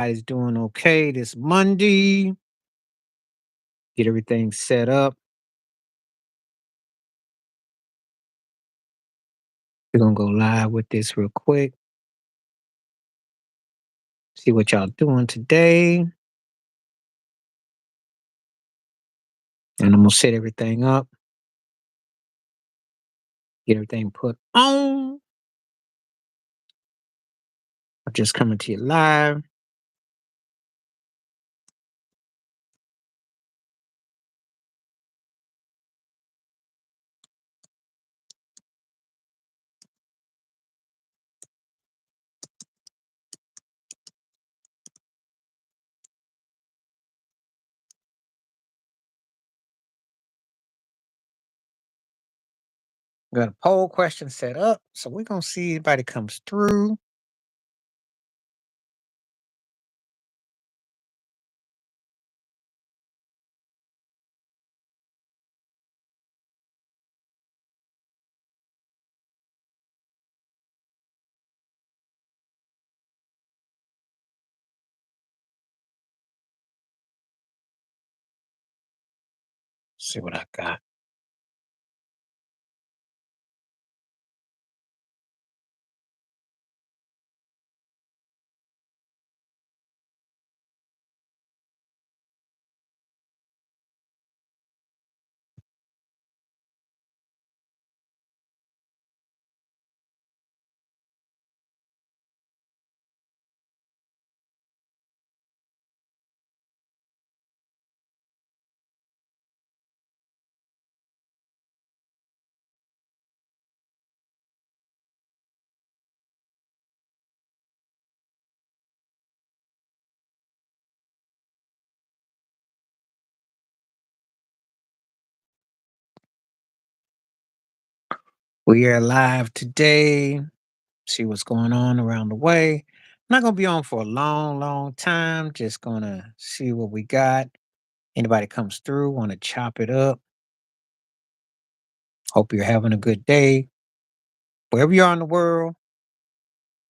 Everybody's doing okay this Monday. Get everything set up. We're gonna go live with this real quick. See what y'all doing today. And I'm gonna set everything up. Get everything put on. I'm just coming to you live. Got a poll question set up. So we're gonna see if anybody comes through. See what I got. We are live today. See what's going on around the way. I'm not gonna be on for a long time. Just gonna see what we got. Anybody comes through, want to chop it up. Hope you're having a good day. Wherever you are in the world.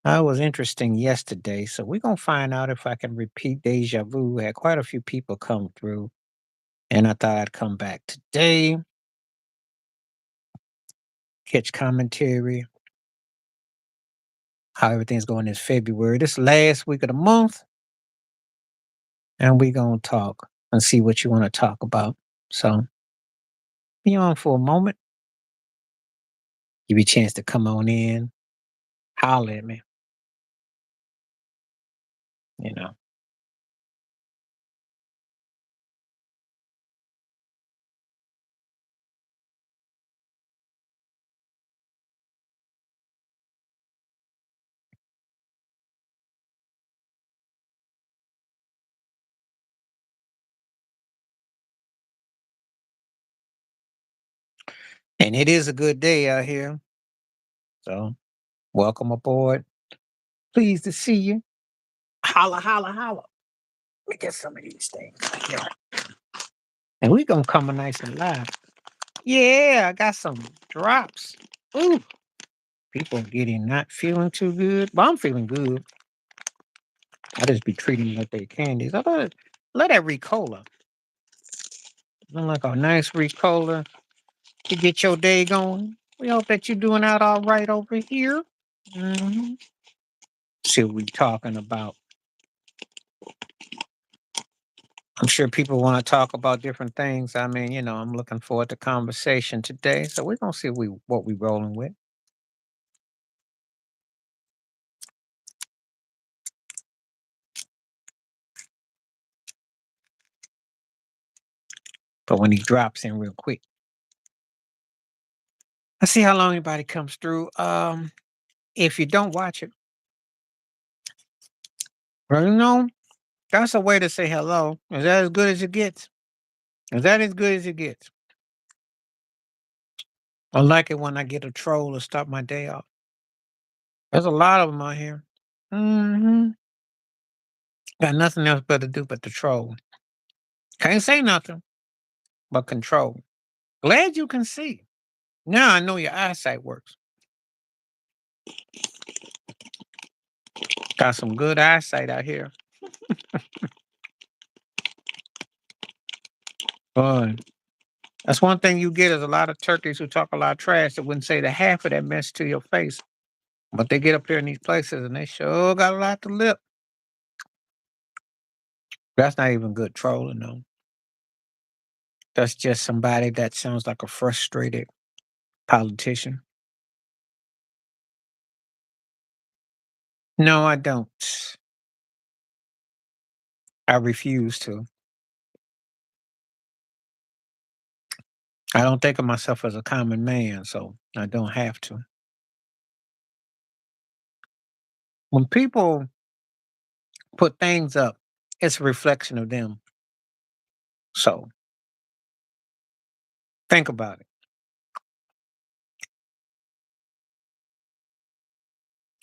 That was interesting yesterday. So we're gonna find out if I can repeat deja vu. We had quite a few people come through. And I thought I'd come back today, catch commentary, how everything's going this February. This last week of the month. And we're gonna talk and see what you want to talk about. So be on for a moment. Give you a chance to come on in, holler at me, you know. And it is a good day out here. So welcome aboard. Pleased to see you. Holla, holla, holla. Let me get some of these things right here. And we're gonna come a nice and live. Yeah, I got some drops. Ooh, people getting not feeling too good. But I'm feeling good. I just be treating them like they candies. I thought let that Ricola. Look like a nice Ricola to get your day going. We hope that you're doing out all right over here. Mhm. See what we talking about. I'm sure people want to talk about different things. I mean, I'm looking forward to conversation today. So we're gonna see what we rolling with. But when he drops in real quick, let's see how long anybody comes through. If you don't watch it, well, that's a way to say hello. Is that as good as it gets? Is that as good as it gets? I like it when I get a troll to start my day off. There's a lot of them out here. Hmm. Got nothing else but to do but to troll. Can't say nothing but control. Glad you can see. Now I know your eyesight works. Got some good eyesight out here. Boy, that's one thing you get is a lot of turkeys who talk a lot of trash that wouldn't say the half of that mess to your face. But they get up there in these places and they sure got a lot to lip. That's not even good trolling, though. That's just somebody that sounds like a frustrated politician. No, I don't. I refuse to. I don't think of myself as a common man, so I don't have to. When people put things up, it's a reflection of them. So think about it.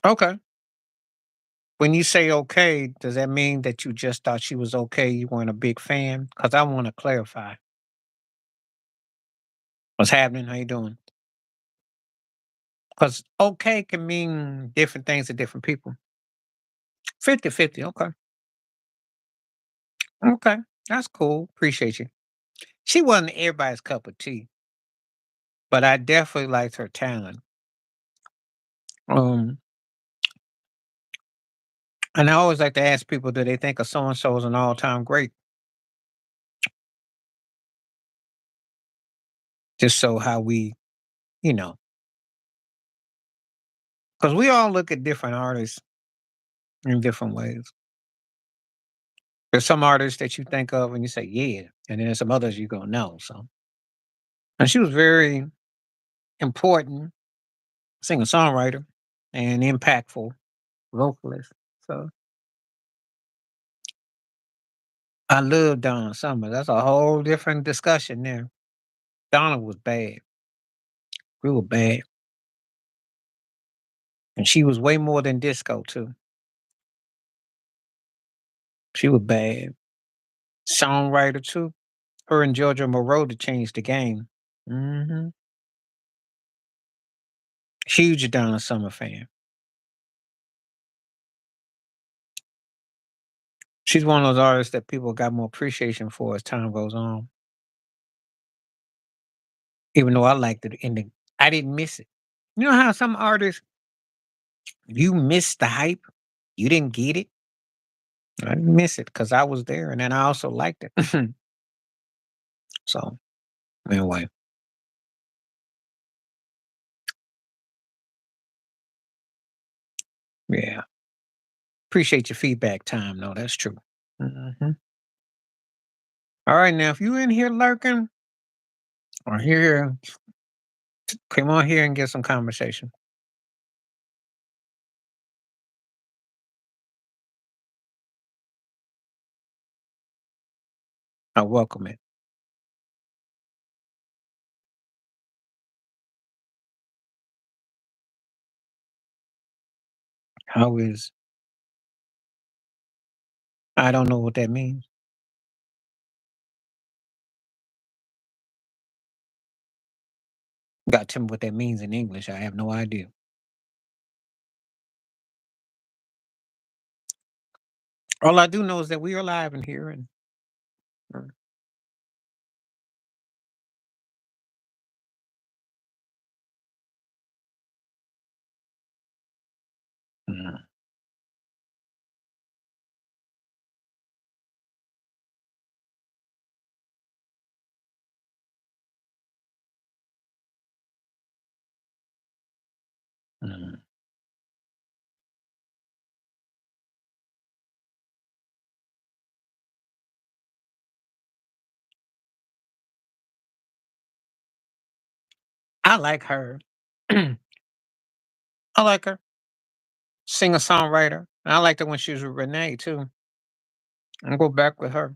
Okay. When you say okay, does that mean that you just thought she was okay? You weren't a big fan? Because I want to clarify. What's happening? How you doing? Because okay can mean different things to different people. 50-50. Okay. Okay. That's cool. Appreciate you. She wasn't everybody's cup of tea, but I definitely liked her talent. Um, and I always like to ask people, do they think a so and so is an all time great? Just so how we, you know, because we all look at different artists in different ways. There's some artists that you think of and you say, yeah. And then there's some others you go, no. So, and she was very important singer songwriter and impactful vocalist. So I love Donna Summer. That's a whole different discussion there. Donna was bad, real bad. And she was way more than disco too. She was bad. Songwriter too. Her and Georgia Moroder changed the game. Hmm. Huge Donna Summer fan. She's one of those artists that people got more appreciation for as time goes on. Even though I liked it in the I didn't miss it. You know how some artists you missed the hype? You didn't get it? I didn't miss it because I was there and then I also liked it. So anyway, yeah. Appreciate your feedback time, though. That's true. Hmm. All right, now if you in here lurking or here, come on here and get some conversation. I welcome it. How is I don't know what that means. Got to tell me what that means in English. I have no idea. All I do know is that we are live in here and uh, mm, mm. I like her. I like her. Singer songwriter. I liked her when she was with Renee too. I'll go back with her.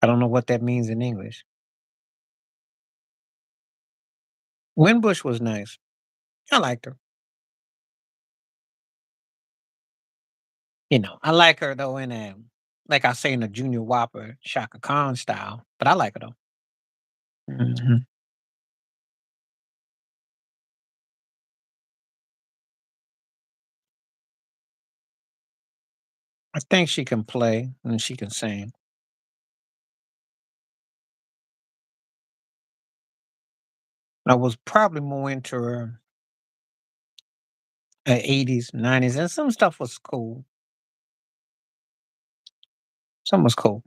I don't know what that means in English. Winbush was nice. I liked her. I like her though in a like I say in a Junior Whopper Shaka Khan style, but I like her though. Mhm. I think she can play and she can sing. I was probably more into her 80s, 90s, and some stuff was cool. Some was cool.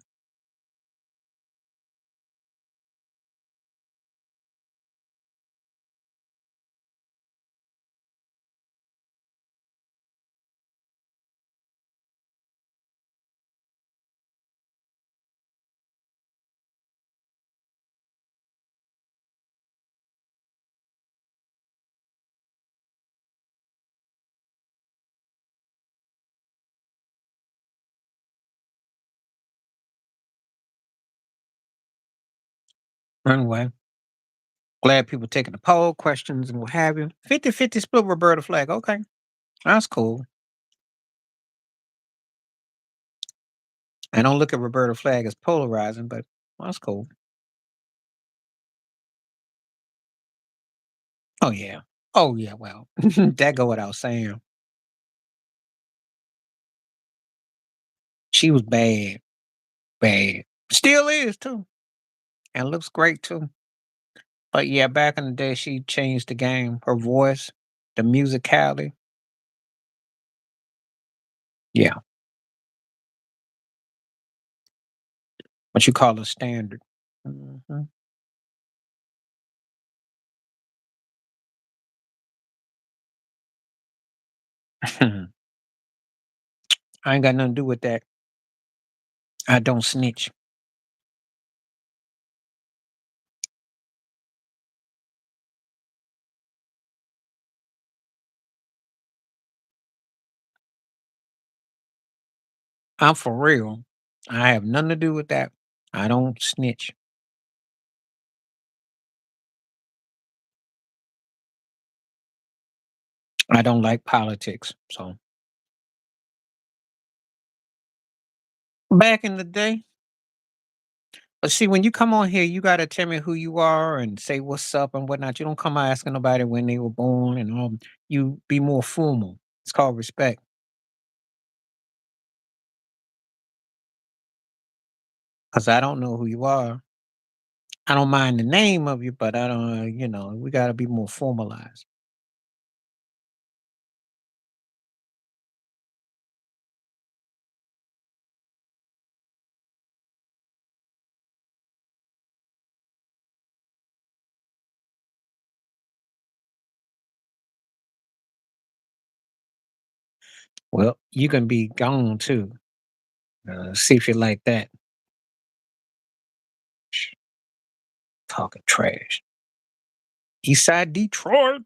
Anyway, glad people taking the poll questions and what have you. 50-50 split Roberta Flack. Okay, that's cool. I don't look at Roberta Flack as polarizing, but that's cool. Oh yeah. Oh yeah. Well, that go without saying. She was bad, bad. Still is too, and looks great too. But yeah, back in the day, she changed the game. Her voice, the musicality. Yeah, what you call a standard. Mhm. I ain't got nothing to do with that. I don't snitch. I'm for real. I have nothing to do with that. I don't snitch. I don't like politics. So back in the day, but see, when you come on here, you got to tell me who you are and say what's up and whatnot. You don't come asking nobody when they were born and all. You be more formal. It's called respect. Because I don't know who you are. I don't mind the name of you, but I don't, we got to be more formalized. Well, you can be gone too. See if you like that. Sh- Talking trash. Eastside Detroit.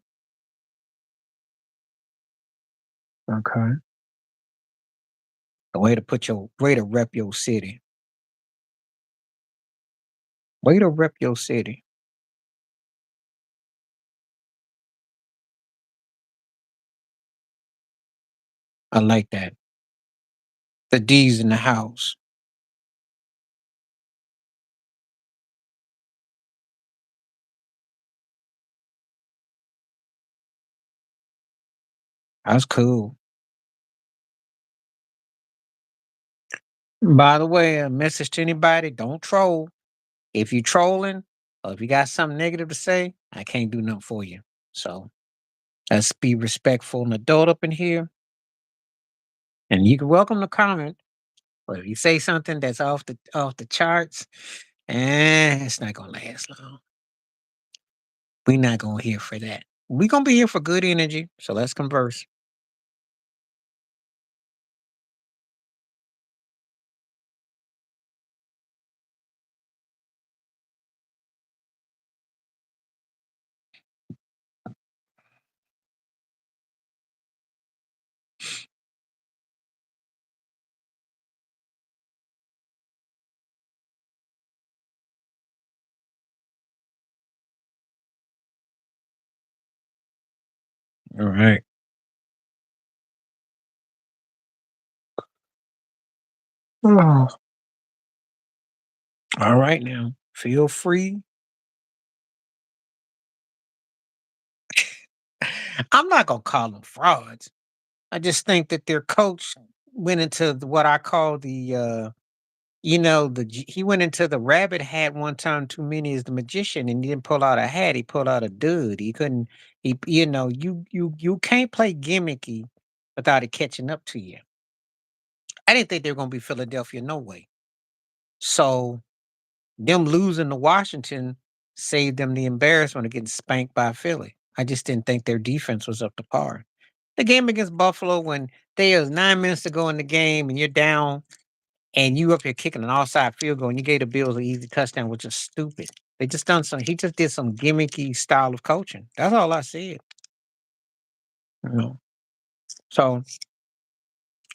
Okay. The way to rep your city. Way to rep your city. I like that. The D's in the house. That's cool. By the way, a message to anybody: don't troll. If you trolling or if you got something negative to say, I can't do nothing for you. So let's be respectful and adult up in here. And you can welcome the comment. But if you say something that's off the charts, it's not gonna last long. We're not gonna here for that. We're gonna be here for good energy. So let's converse. All right. Oh, all right now. Feel free. I'm not gonna call them frauds. I just think that they're coached went into what I call the he went into the rabbit hat one time too many as the magician, and he didn't pull out a hat, he pulled out a dud. He couldn't he you can't play gimmicky without it catching up to you. I didn't think they were gonna be Philadelphia no way. So them losing to Washington saved them the embarrassment of getting spanked by Philly. I just didn't think their defense was up to par. The game against Buffalo, when there's 9 minutes to go in the game and you're down and you up here kicking an offside field goal and you gave the Bills an easy touchdown, which is stupid. They just done some he just did some gimmicky style of coaching. That's all I said. You know. So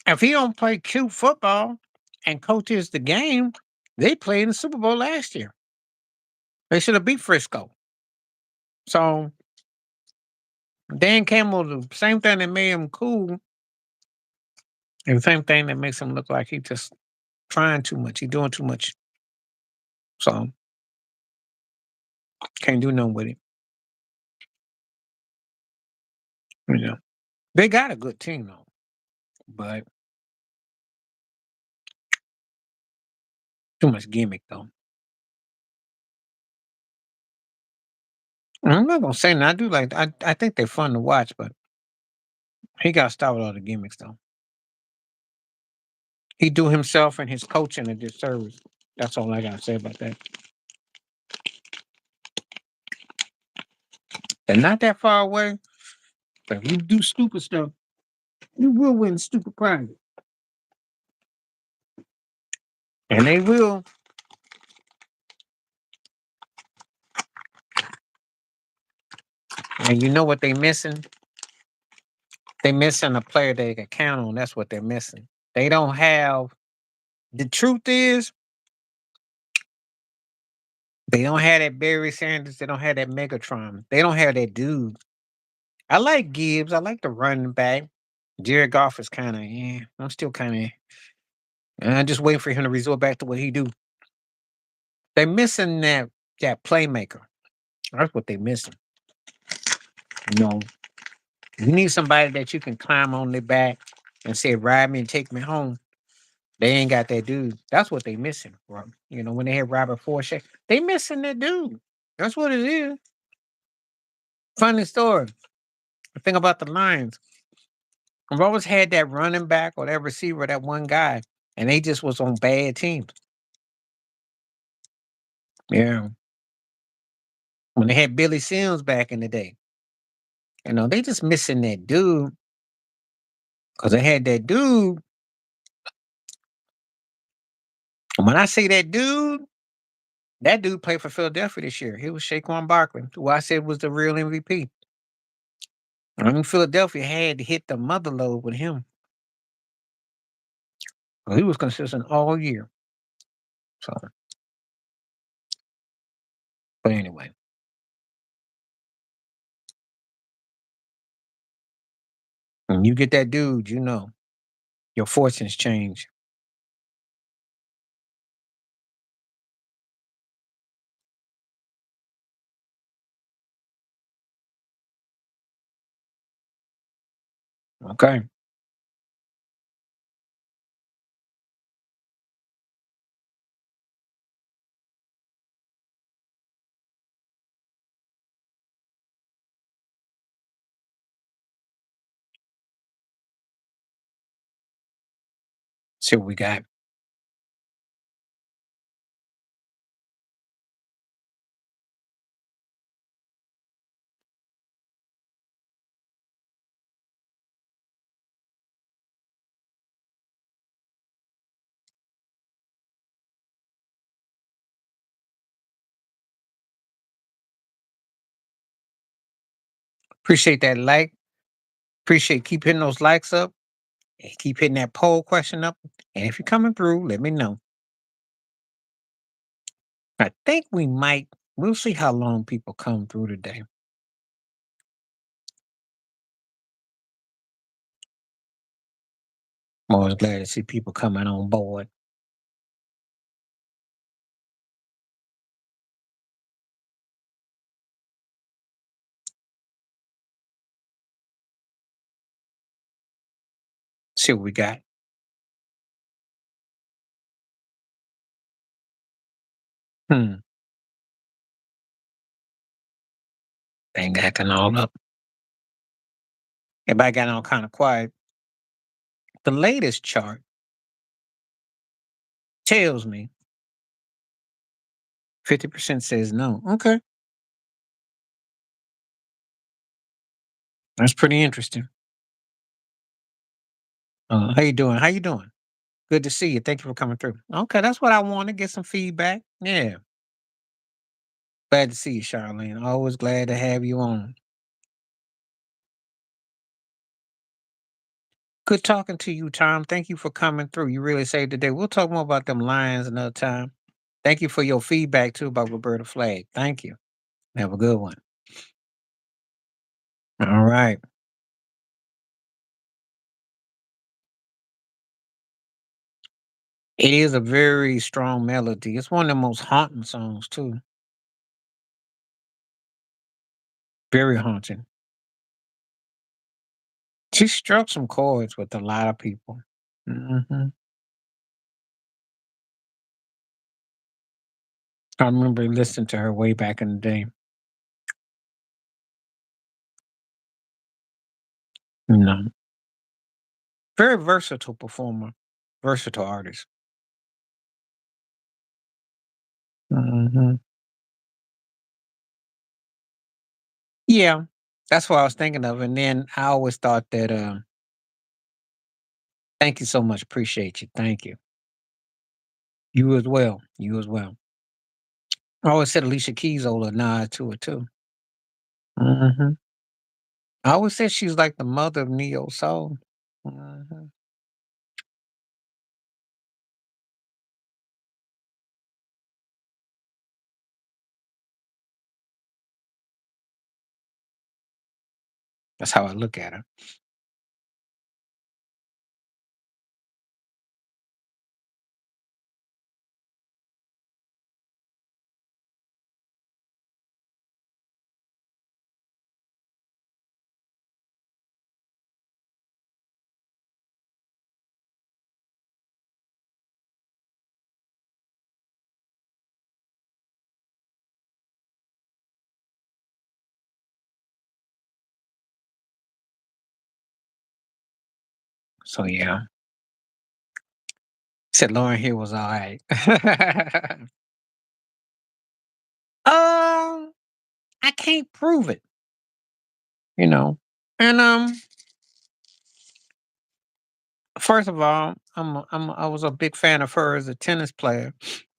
if he don't play cute football and coaches the game, they played in the Super Bowl last year. They should have beat Frisco. So Dan Campbell, the same thing that made him cool, and the same thing that makes him look like he just trying too much. He doing too much. So can't do nothing with it. You know. They got a good team though. But too much gimmick though. I'm not gonna say that. I do like I think they're fun to watch, but he got to stop with all the gimmicks though. He do himself and his coaching a disservice. That's all I gotta say about that. They're not that far away, but if you do stupid stuff, you will win stupid prizes. And they will. And you know what they missing? They missing a player they can count on. That's what they're missing. They don't have the truth is they don't have that Barry Sanders. They don't have that Megatron. They don't have that dude. I like Gibbs. I like the running back. Jared Goff is kind of, yeah. I'm still kind of, I'm just waiting for him to resort back to what he do. They missing that playmaker. That's what they missing. You know, you need somebody that you can climb on their back and say, "Ride me and take me home." They ain't got that dude. That's what they missing. Bro. You know, when they had Robert Forshack, they missing that dude. That's what it is. Funny story. The thing about the Lions, I've always had that running back or that receiver, that one guy, and they just was on bad teams. Yeah. When they had Billy Sims back in the day. They just missing that dude because they had that dude. And when I say that dude played for Philadelphia this year. He was Saquon Barkley, who I said was the real MVP. I mean, Philadelphia had to hit the mother load with him. He was consistent all year. So, but anyway, when you get that dude, your fortunes change. Okay. See what we got. Appreciate that like. Appreciate keep hitting those likes up and keep hitting that poll question up. And if you're coming through, let me know. I think we'll see how long people come through today. I'm always glad to see people coming on board. See what we got. Hmm. Thing acting all up. Everybody got all kind of quiet. The latest chart tells me 50% says no. Okay. That's pretty interesting. How you doing? How you doing? Good to see you. Thank you for coming through. Okay, that's what I want to get some feedback. Yeah. Glad to see you, Charlene. Always glad to have you on. Good talking to you, Tom. Thank you for coming through. You really saved the day. We'll talk more about them lions another time. Thank you for your feedback too about Roberta Flag. Thank you. Have a good one. All right. It is a very strong melody. It's one of the most haunting songs too. Very haunting. She struck some chords with a lot of people. Hmm. I remember listening to her way back in the day. You know, very versatile performer, versatile artist. Hmm. Yeah, that's what I was thinking of. And then I always thought that. Thank you so much. Appreciate you. Thank you. You as well. You as well. I always said Alicia Keys owed a nod to it too. Hmm. I always said she's like the mother of neo soul. Hmm. That's how I look at her. So yeah, said Lauren Hill was all right. I can't prove it, you know. And first of all, I was a big fan of her as a tennis player.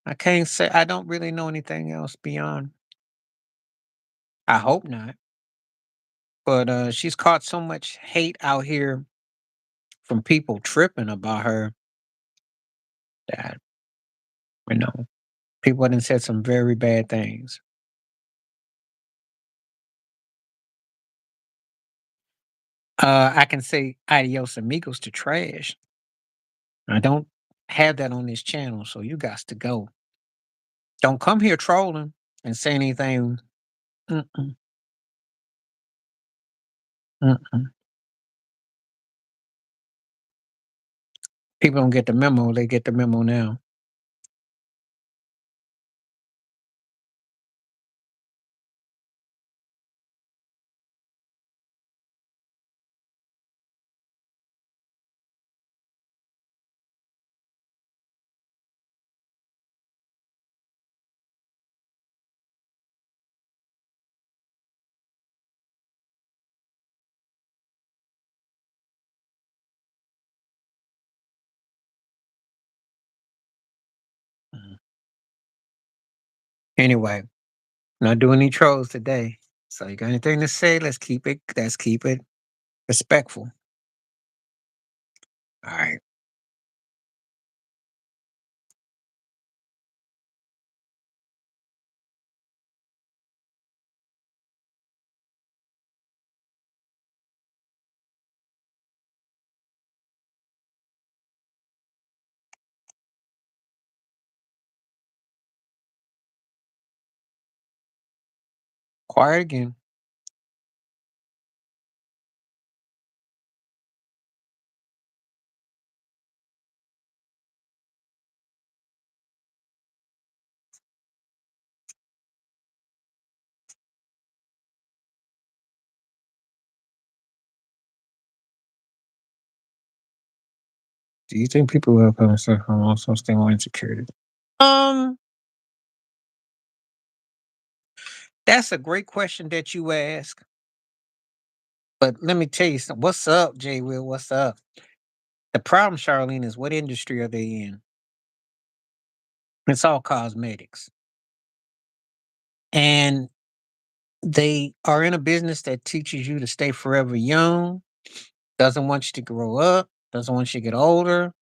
I can't say I don't really know anything else beyond. I hope not. But she's caught so much hate out here from people tripping about her that you know people done said some very bad things. I can say adios amigos to trash. I don't have that on this channel, so you got to go. Don't come here trolling and say anything. Mm-mm, mm-mm. People don't get the memo. They get the memo now. Mhm. Anyway, not doing any trolls today. So you got anything to say? Let's keep it respectful. All right. Quiet again. Do you think people who have come suffer from low self-esteem or insecurity? Um, that's a great question that you ask. But let me tell you something. What's up, Jay Will? What's up? The problem, Charlene, is what industry are they in? It's all cosmetics. And they are in a business that teaches you to stay forever young, doesn't want you to grow up, doesn't want you to get older.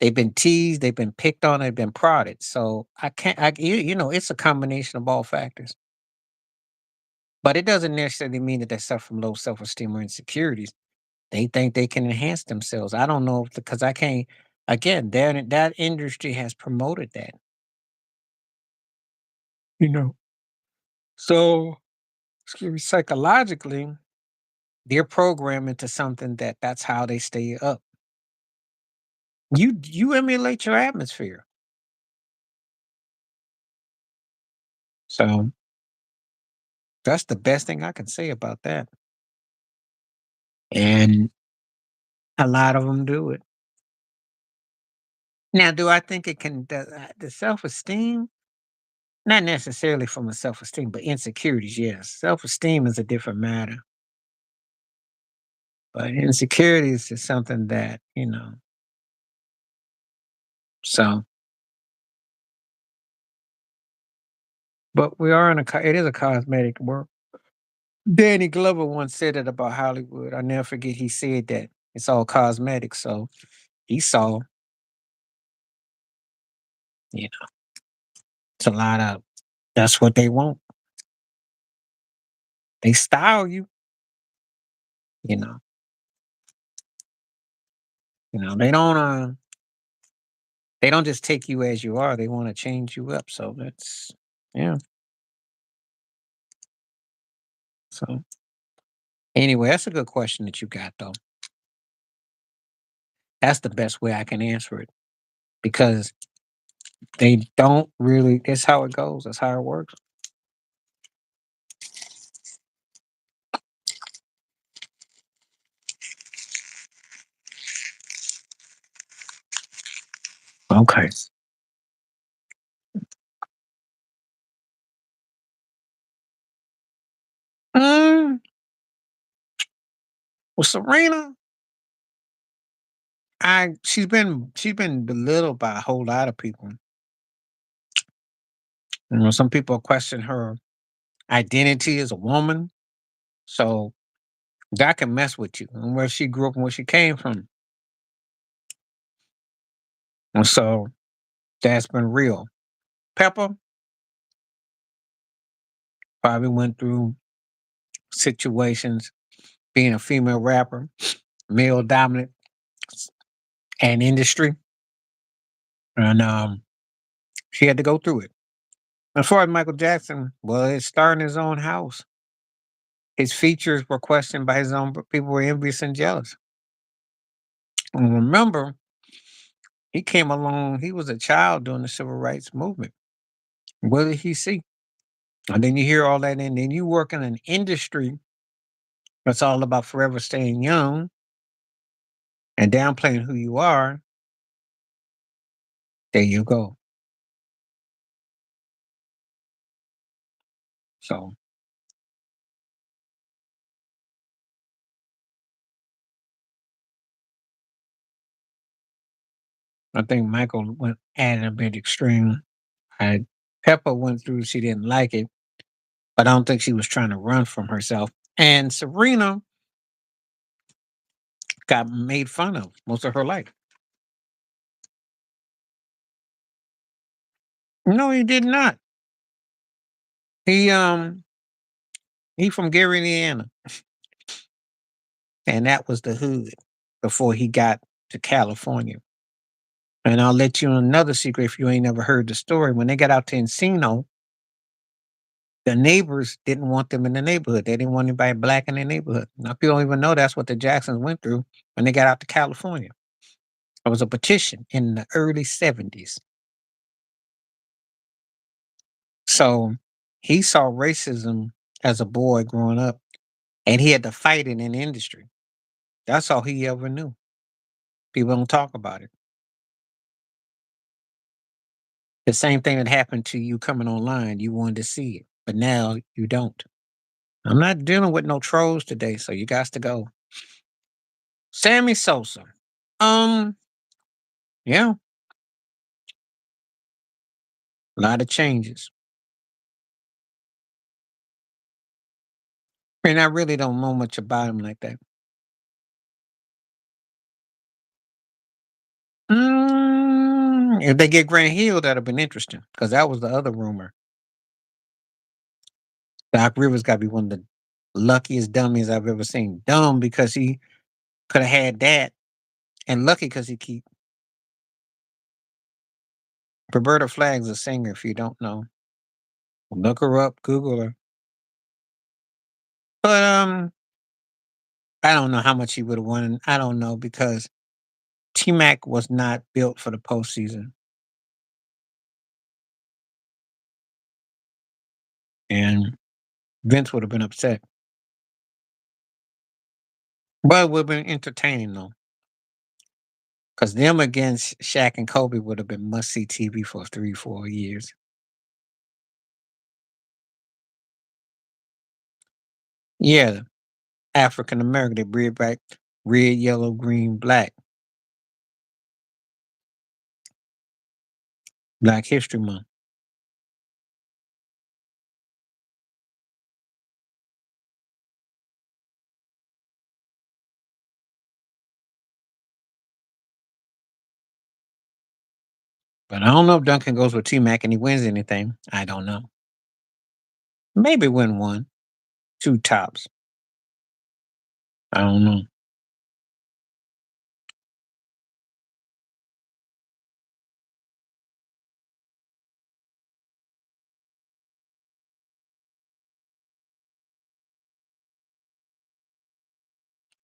They've been teased, they've been picked on, they've been prodded. So I can't, it's a combination of all factors. But it doesn't necessarily mean that they suffer from low self esteem or insecurities. They think they can enhance themselves. I don't know because I can't. Again, that industry has promoted that. You know, so excuse me, psychologically, they're programmed into something that's how they stay up. You emulate your atmosphere. So that's the best thing I can say about that. And a lot of them do it. Now, do I think it can the self esteem? Not necessarily from a self esteem, but insecurities. Yes, self esteem is a different matter. But insecurities is something that, so, but we are in it is a cosmetic world. Danny Glover once said it about Hollywood. I never forget he said that it's all cosmetic. So he saw, know, it's a lot of, that's what they want. They style you, you know, they don't just take you as you are. They want to change you up. So yeah. So anyway, that's a good question that you got though. That's the best way I can answer it because they don't really, that's how it goes. That's how it works. Okay. Mm, well, Serena, she's been belittled by a whole lot of people. Some people question her identity as a woman. So that can mess with you and where she grew up and where she came from. And so that's been real. Pepper probably went through situations being a female rapper, male dominant and industry. And she had to go through it. As far as Michael Jackson, well, it started in his own house. His features were questioned by his own people were envious and jealous. And remember, he came along, he was a child during the civil rights movement. What did he see? And then you hear all that, and then you work in an industry that's all about forever staying young and downplaying who you are. There you go. So I think Michael went added a bit extreme. I Pepper went through, she didn't like it, but I don't think she was trying to run from herself. And Serena got made fun of most of her life. No, he did not. He from Gary, Indiana, and that was the hood before he got to California. And I'll let you in another secret if you ain't never heard the story. When they got out to Encino, the neighbors didn't want them in the neighborhood. They didn't want anybody black in their neighborhood. Now people don't even know that's what the Jacksons went through when they got out to California. It was a petition in the early 70s. So he saw racism as a boy growing up, and he had to fight it in the industry. That's all he ever knew. People don't talk about it. The same thing that happened to you coming online. You wanted to see it, but now you don't. I'm not dealing with no trolls today, so you got to go. Sammy Sosa. Um, yeah, a lot of changes. And I really don't know much about him like that. If they get Grant Hill, that'd have been interesting because that was the other rumor. Doc Rivers got to be one of the luckiest dummies I've ever seen. Dumb because he could have had that, and lucky because he keep Roberta Flagg's a singer. If you don't know, look her up, Google her. But I don't know how much he would have won. I don't know because T Mac was not built for the postseason, and Vince would have been upset. But it would have been entertaining though, because them against Shaq and Kobe would have been must see TV for 3, 4 years. Yeah, African American, they bring back red, yellow, green, black, Black History Month. But I don't know if Duncan goes with T Mac and he wins anything. I don't know. Maybe win one, two tops. I don't know.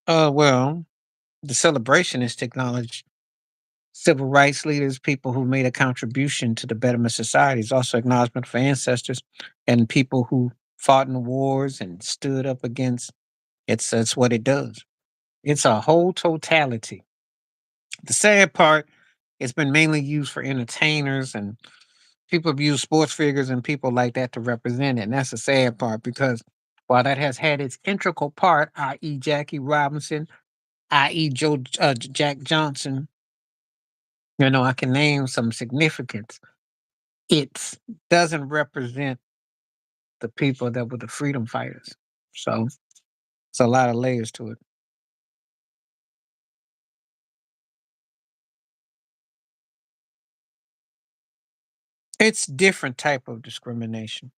Well, the celebration is to acknowledge civil rights leaders, people who made a contribution to the betterment of society. It's also acknowledgement for ancestors and people who fought in the wars and stood up against. It's what it does. It's a whole totality. The sad part, it's been mainly used for entertainers and people have used sports figures and people like that to represent it. And that's the sad part because while that has had its integral part, i.e., Jackie Robinson, i.e., Jack Johnson, I can name some significance. It doesn't represent the people that were the freedom fighters. So it's a lot of layers to it. It's different type of discrimination.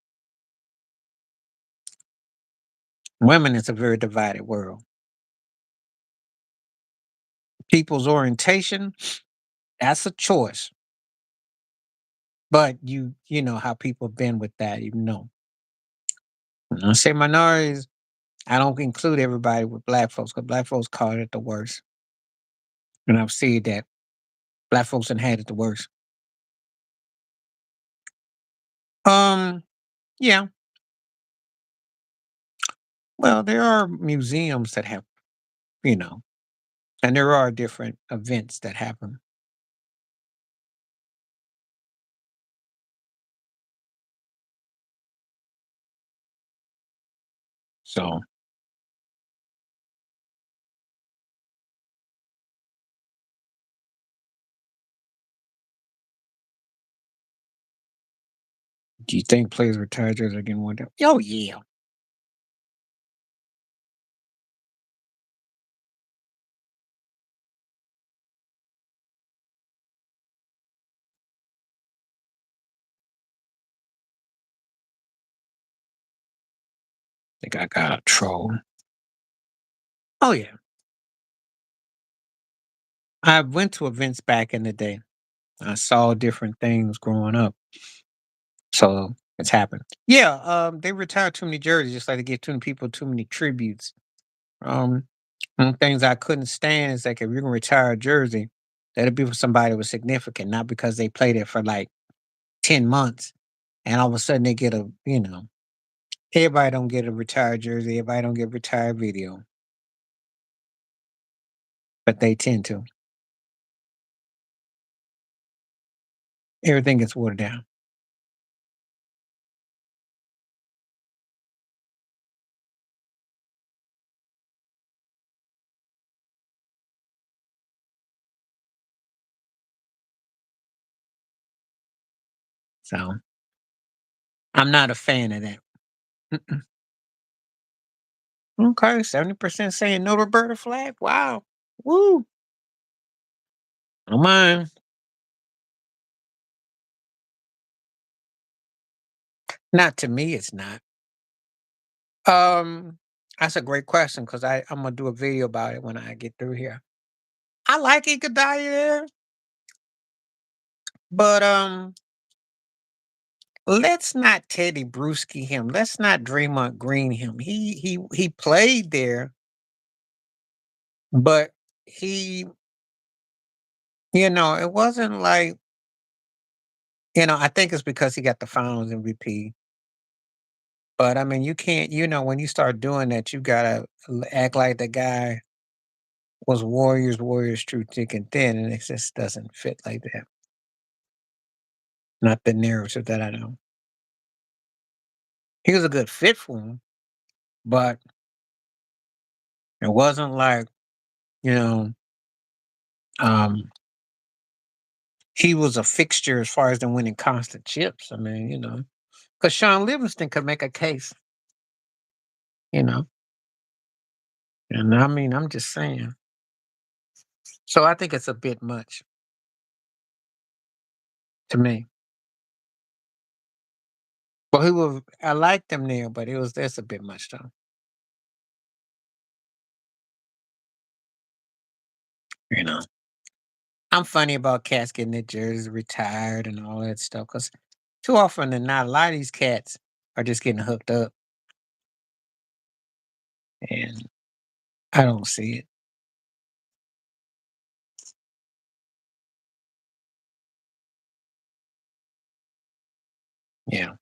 Women is a very divided world. People's orientation, that's a choice. But you know how people have been with that, you know. When I say minorities, I don't include everybody with black folks because black folks call it the worst. And I've seen that black folks have had it the worst. Um, yeah. Well, there are museums that have, you know, and there are different events that happen. So, do you think players retired jerseys are getting worn down? Oh yeah. Think I got a troll. Oh yeah. I went to events back in the day. I saw different things growing up. So it's happened. Yeah, they retired too many jerseys, just like they give too many people too many tributes. Um, one of the things I couldn't stand is like if you're gonna retire a jersey, let it be for somebody that was significant, not because they played it for like 10 months and all of a sudden they get everybody don't get a retired jersey, everybody don't get retired video, but they tend to. Everything gets watered down. So I'm not a fan of that. Mm-mm. Okay, 70% saying no to Roberta Flack. Wow. Woo. Oh mine. Not to me, it's not. Um, that's a great question because I'm gonna do a video about it when I get through here. I like Iguodala there, but let's not Teddy Bruschi him. Let's not Draymond Green him. He played there, but he, it wasn't like, I think it's because he got the Finals MVP. But I mean, you can't, when you start doing that, you gotta act like the guy was Warriors, true thick and thin, and it just doesn't fit like that. Not the narrative that I know. He was a good fit for him, but it wasn't like, you know, um, he was a fixture as far as them winning constant chips. I mean, because Sean Livingston could make a case, you know, and I mean, I'm just saying. So I think it's a bit much to me. But I liked him there, but that's a bit much though. You know, I'm funny about cats getting their jerseys retired and all that stuff because too often than not, a lot of these cats are just getting hooked up, and I don't see it. Yeah.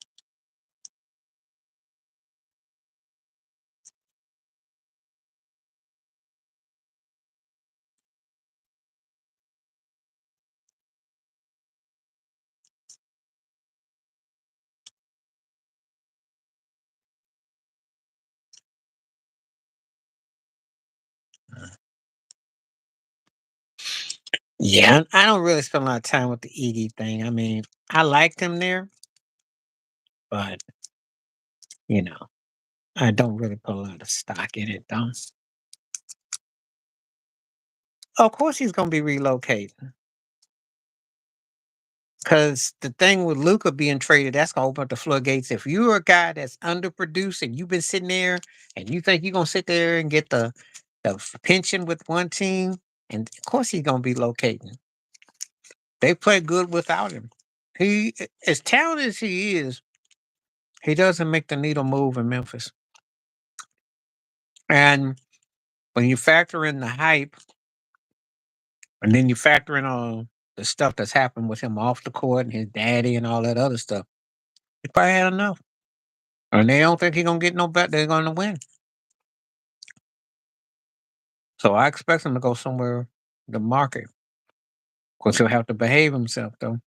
Yeah, I don't really spend a lot of time with the Iggy thing. I mean, I liked him there, but you know, I don't really put a lot of stock in it, though. Of course, he's gonna be relocating because the thing with Luca being traded, that's gonna open up the floodgates. If you're a guy that's underproduced and you've been sitting there and you think you're gonna sit there and get the pension with one team, and of course he's gonna be locating. They play good without him. As talented as he is, he doesn't make the needle move in Memphis. And when you factor in the hype, and then you factor in all the stuff that's happened with him off the court and his daddy and all that other stuff, he probably had enough. And they don't think he's gonna get no better. They're gonna win. So I expect him to go somewhere the market. Of course, he'll have to behave himself though.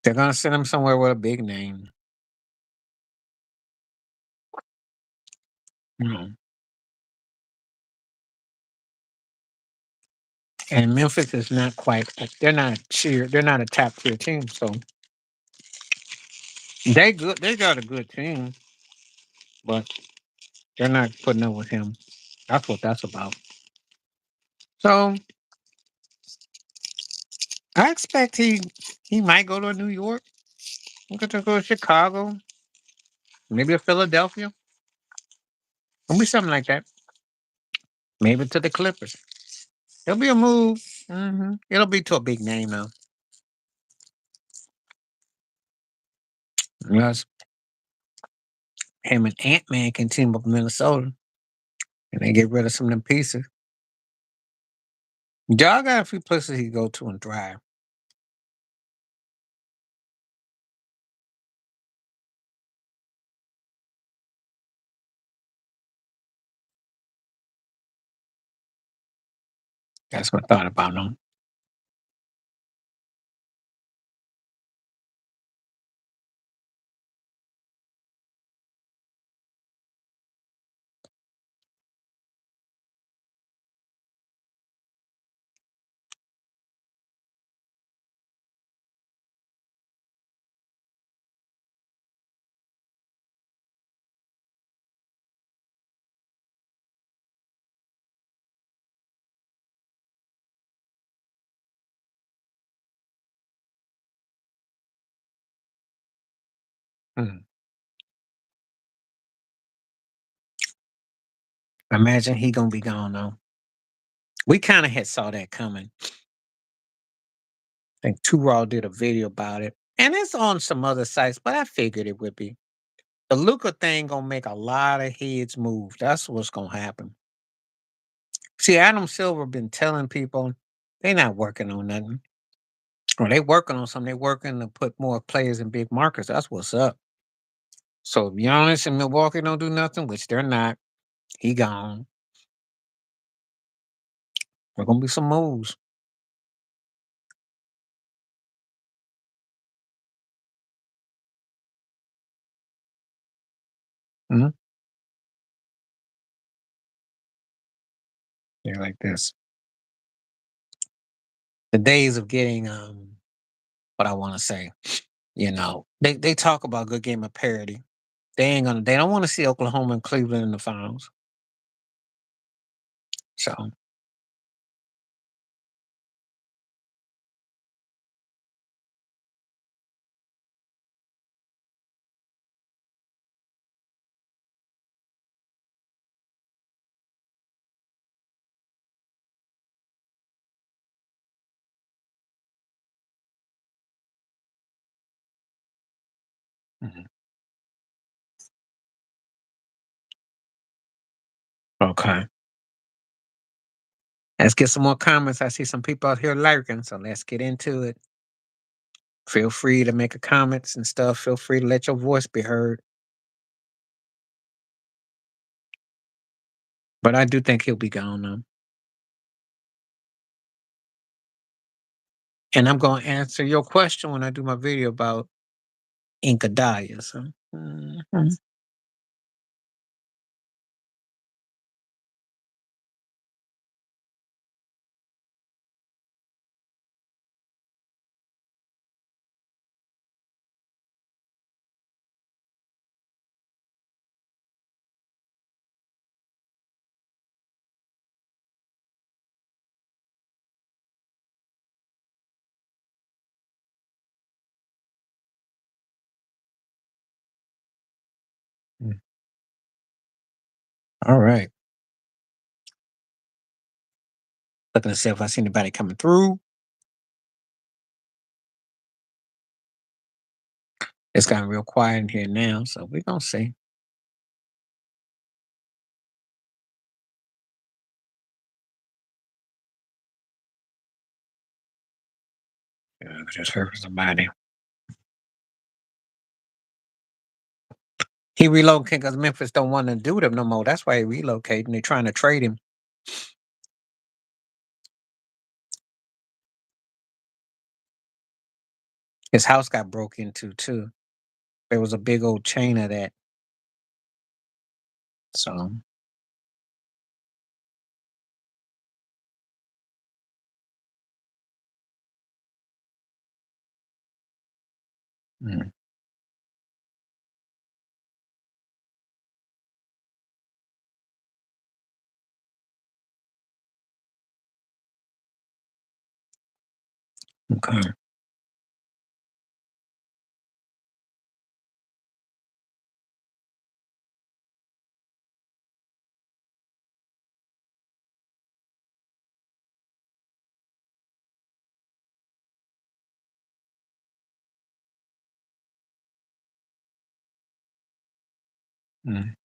They're gonna send him somewhere with a big name. You know. And Memphis is not quite. They're not a top tier team. So they good. They got a good team, but they're not putting up with him. That's what that's about. So I expect he might go to New York. He could go to Chicago, maybe to Philadelphia. Maybe something like that. Maybe to the Clippers. It'll be a move. It'll be to a big name now. Unless him and Ant Man can team up in Minnesota and they get rid of some of them pieces. Y'all got a few places he go to and thrive. That's what I thought about them. Mm. Imagine he gonna be gone though. We kind of had saw that coming. I think Two Raw did a video about it, and it's on some other sites, but I figured it would be. The Luca thing gonna make a lot of heads move. That's what's gonna happen. See, Adam Silver been telling people they not working on nothing. Or they working on something. They working to put more players in big markets. That's what's up. So if Giannis and Milwaukee don't do nothing, which they're not, he gone. There gonna be some moves. Mhm. They're like this. The days of getting what I want to say, they talk about good game of parity. They don't want to see Oklahoma and Cleveland in the finals. So mhm. Okay. Let's get some more comments. I see some people out here lurking, so let's get into it. Feel free to make a comments and stuff. Feel free to let your voice be heard. But I do think he'll be gone now. And I'm gonna answer your question when I do my video about Inkadaya. So mhm. Mm. All right. Looking to see if I see anybody coming through. It's gotten real quiet in here now, so we're gonna see. Yeah, I just heard from somebody. He relocated because Memphis don't want to do them no more. That's why he relocating. They're trying to trade him. His house got broke into too. There was a big old chain of that. So mm, okay. Mm.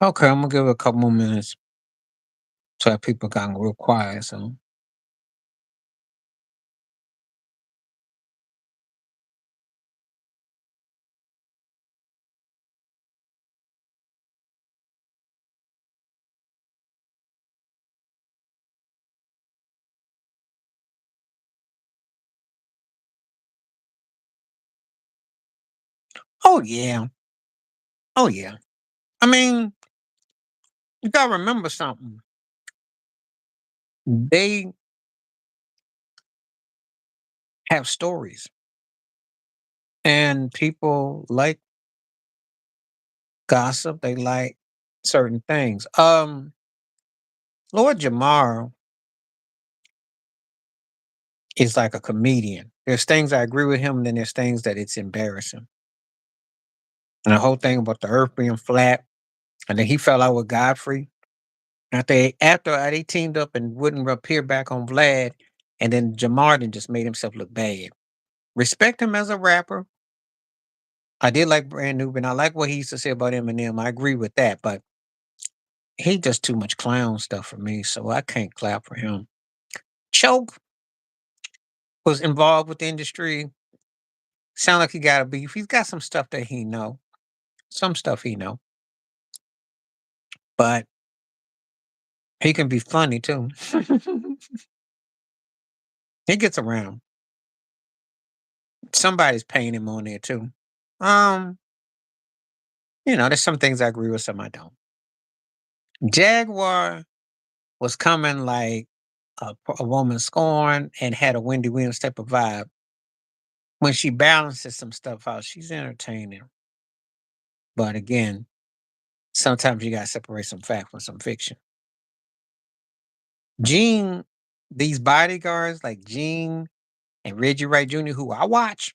Okay, I'm gonna give it a couple more minutes so that people got real quiet. So Oh yeah. Oh yeah. I mean, you gotta remember something. They have stories, and people like gossip. They like certain things. Lord Jamar is like a comedian. There's things I agree with him, and then there's things that it's embarrassing. And the whole thing about the earth being flat, and then he fell out with Godfrey. After they teamed up and wouldn't appear back on Vlad, and then Jamar then just made himself look bad. Respect him as a rapper. I did like Brand New, and I like what he used to say about Eminem. I agree with that, but he just too much clown stuff for me, so I can't clap for him. Choke was involved with the industry. Sound like he got a beef. He's got some stuff that he know. Some stuff he know. But he can be funny too. He gets around. Somebody's paying him on there too. Um, there's some things I agree with, some I don't. Jaguar was coming like a woman scorned and had a Wendy Williams type of vibe. When she balances some stuff out, she's entertaining. But again, sometimes you gotta separate some fact from some fiction. Gene, these bodyguards like Gene and Reggie Wright Jr., who I watch,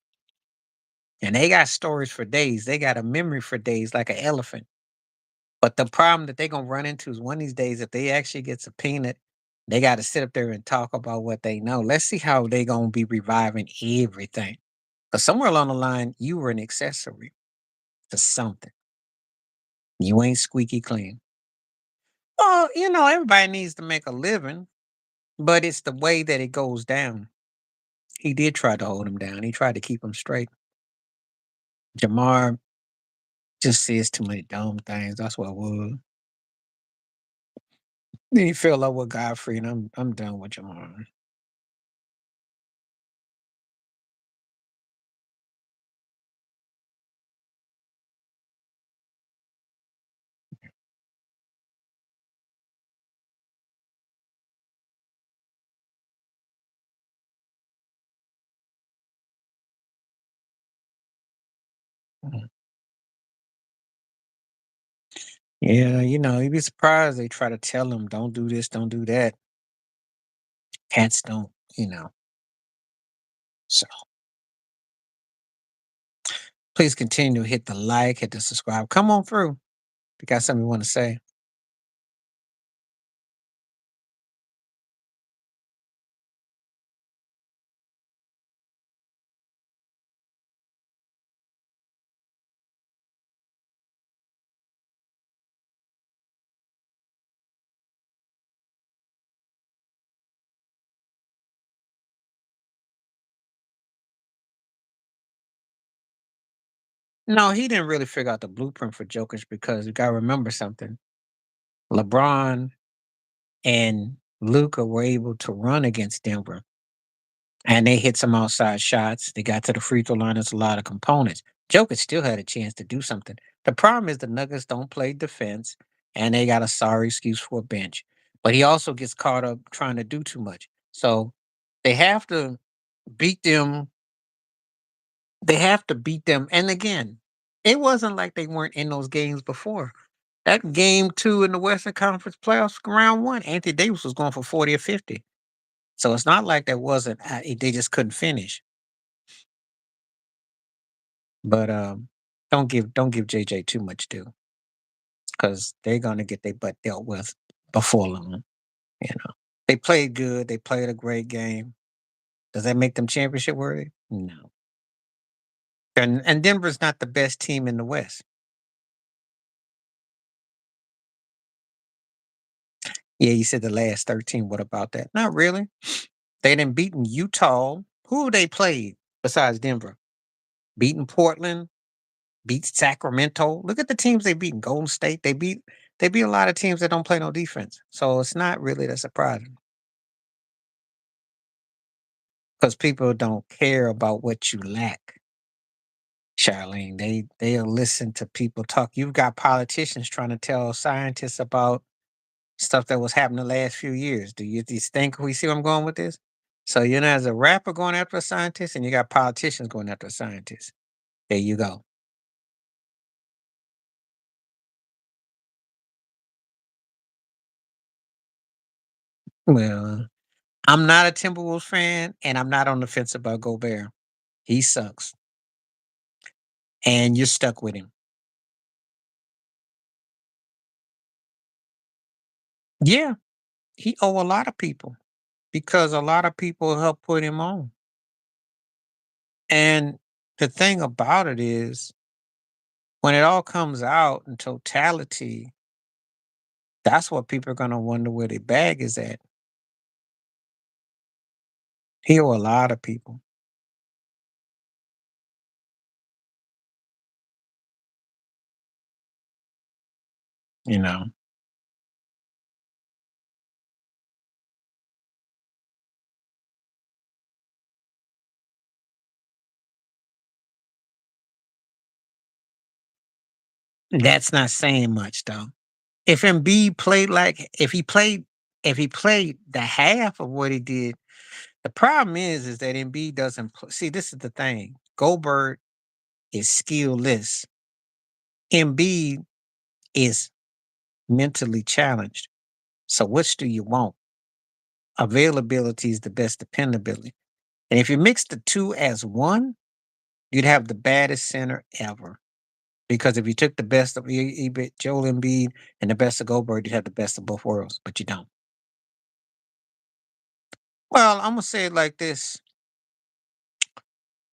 and they got stories for days. They got a memory for days like an elephant. But the problem that they're gonna run into is one of these days, if they actually get subpoenaed, they got to sit up there and talk about what they know. Let's see how they gonna be reviving everything. Because somewhere along the line, you were an accessory to something. You ain't squeaky clean. Oh, everybody needs to make a living, but it's the way that it goes down. He did try to hold him down. He tried to keep him straight. Jamar just says too many dumb things. That's what it was. Then he fell out with Godfrey, and I'm done with Jamar. Mhm. Yeah, you'd be surprised they try to tell him, don't do this, don't do that. Cats don't, So please continue to hit the like, hit the subscribe. Come on through. If you got something you want to say. No, he didn't really figure out the blueprint for Jokers because you gotta remember something. LeBron and Luca were able to run against Denver, and they hit some outside shots. They got to the free throw line. There's a lot of components. Joker still had a chance to do something. The problem is the Nuggets don't play defense, and they got a sorry excuse for a bench. But he also gets caught up trying to do too much. So they have to beat them. They have to beat them. And again, it wasn't like they weren't in those games before. That game two in the Western Conference playoffs, round one, Anthony Davis was going for 40 or 50. So it's not like that wasn't they just couldn't finish. But don't give JJ too much due because they're gonna get their butt dealt with before long. You know. They played good, they played a great game. Does that make them championship worthy? No. And Denver's not the best team in the West. Yeah, you said the last 13. What about that? Not really. They didn't beaten Utah. Who have they played besides Denver? Beaten Portland, beat Sacramento. Look at the teams they beat. Golden State. They beat a lot of teams that don't play no defense. So it's not really that surprising because people don't care about what you lack. Charlene, they'll listen to people talk. You've got politicians trying to tell scientists about stuff that was happening the last few years. Do you think we see where I'm going with this? So you know, as a rapper going after a scientist, and you got politicians going after a scientist. There you go. Well, I'm not a Timberwolves fan, and I'm not on the fence about Gobert. He sucks, and you're stuck with him. Yeah, he owe a lot of people because a lot of people helped put him on. And the thing about it is, when it all comes out in totality, that's what people are gonna wonder where their bag is at. He owe a lot of people, you know. That's not saying much though. If Embiid played like if he played the half of what he did, the problem is that Embiid doesn't see. This is the thing. Goldberg is skillless. Embiid is mentally challenged. So which do you want? Availability is the best dependability. And if you mix the two as one, you'd have the baddest center ever. Because if you took the best of Joel Embiid and the best of Goldberg, you'd have the best of both worlds, but you don't. Well, I'm gonna say it like this: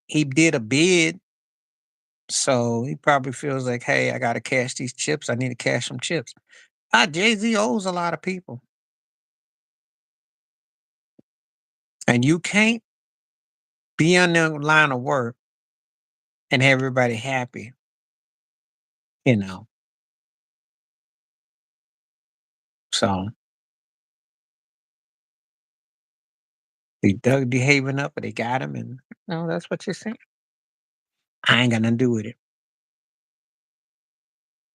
he did a bid, so he probably feels like, "Hey, I gotta cash these chips. I need to cash some chips." Jay Z owes a lot of people, and you can't be on the line of work and have everybody happy. You know, so he dug behaving up, but they got him, and no, that's what you're saying. I ain't got nothing to do with it.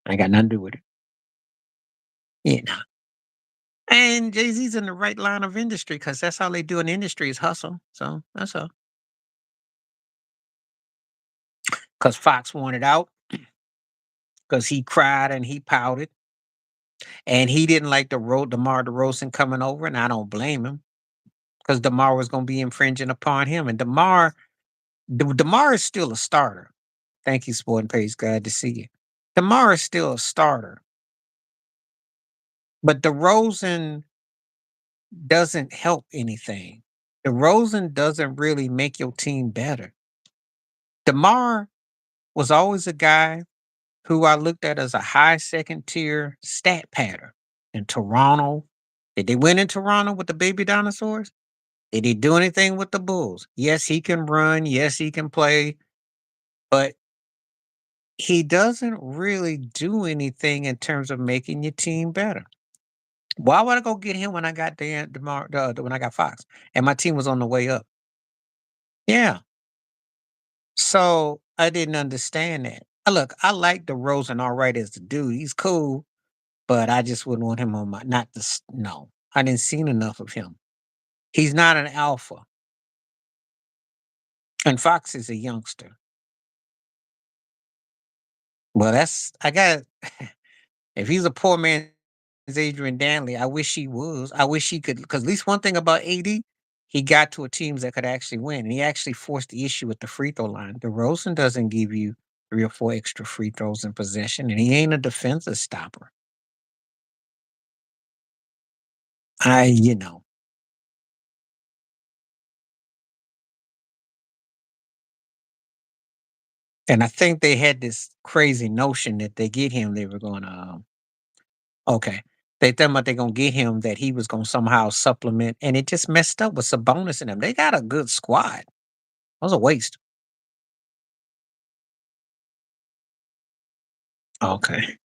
I ain't got nothing to do with it. You know. And Jay-Z's in the right line of industry because that's how they do in industry is hustle. So that's all. Because Fox wanted out because he cried and he pouted and he didn't like DeMar DeRozan coming over, and I don't blame him because DeMar was going to be infringing upon him. And DeMar is still a starter. Thank you, Sporting Page. Glad to see you. DeMar is still a starter, but DeRozan doesn't help anything. DeRozan doesn't really make your team better. DeMar was always a guy who I looked at as a high second tier stat pattern in Toronto. Did they win in Toronto with the baby dinosaurs? Did he do anything with the Bulls? Yes, he can run. Yes, he can play, but he doesn't really do anything in terms of making your team better. Why would I go get him when I got when I got Fox and my team was on the way up? Yeah. So I didn't understand that. Look, I like the Rosen all right as the dude. He's cool. But I just wouldn't want him on my not this no. I didn't seen enough of him. He's not an alpha. And Fox is a youngster. Well, that's I got if he's a poor man's Adrian Danley, I wish he was. I wish he could because at least one thing about AD, he got to a teams that could actually win. And he actually forced the issue with the free throw line. DeRozan doesn't give you 3 or 4 extra free throws in possession, and he ain't a defensive stopper. I, you know, and I think they had this crazy notion that they get him, they were going to, okay, they thought about they gonna get him that he was gonna somehow supplement, and it just messed up with Sabonis in them. They got a good squad. It was a waste. Okay.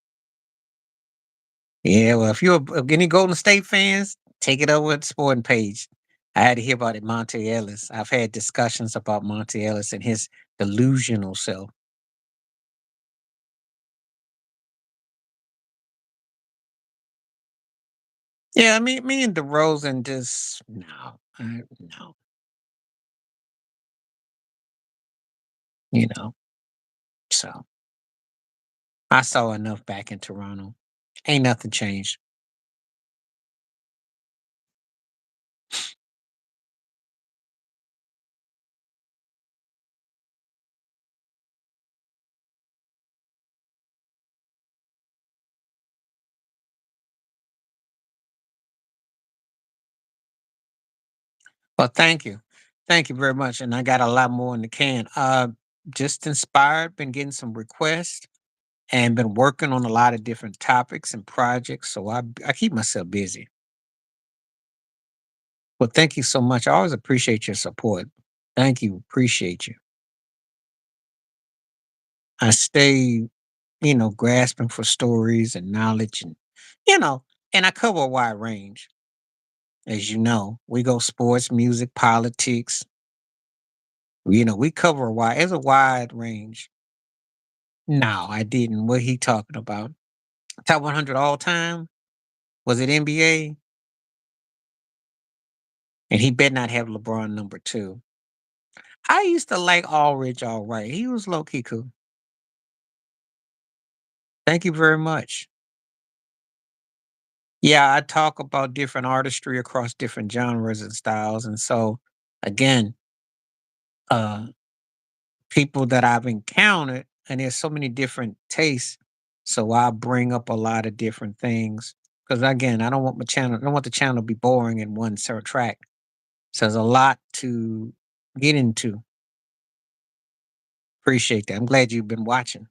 Yeah, well, if you're any Golden State fans, take it over at the Sporting Page. I had to hear about it, Monte Ellis. I've had discussions about Monte Ellis and his delusional self. Yeah, me and DeRozan just no, no, you know. So I saw enough back in Toronto. Ain't nothing changed. Well, thank you very much, and I got a lot more in the can. Just inspired, been getting some requests, and been working on a lot of different topics and projects. So I keep myself busy. Well, thank you so much. I always appreciate your support. Thank you, appreciate you. I stay, grasping for stories and knowledge you know, and I cover a wide range. As you know, we go sports, music, politics. We cover it's a wide range. No, I didn't. What he talking about? Top 100 all time? Was it NBA? And he better not have LeBron number two. I used to like Aldridge all right. He was low key cool. Thank you very much. Yeah, I talk about different artistry across different genres and styles. And so again, uh people that I've encountered, and there's so many different tastes. So I bring up a lot of different things. Because again, I don't want the channel to be boring in one track. So there's a lot to get into. Appreciate that. I'm glad you've been watching.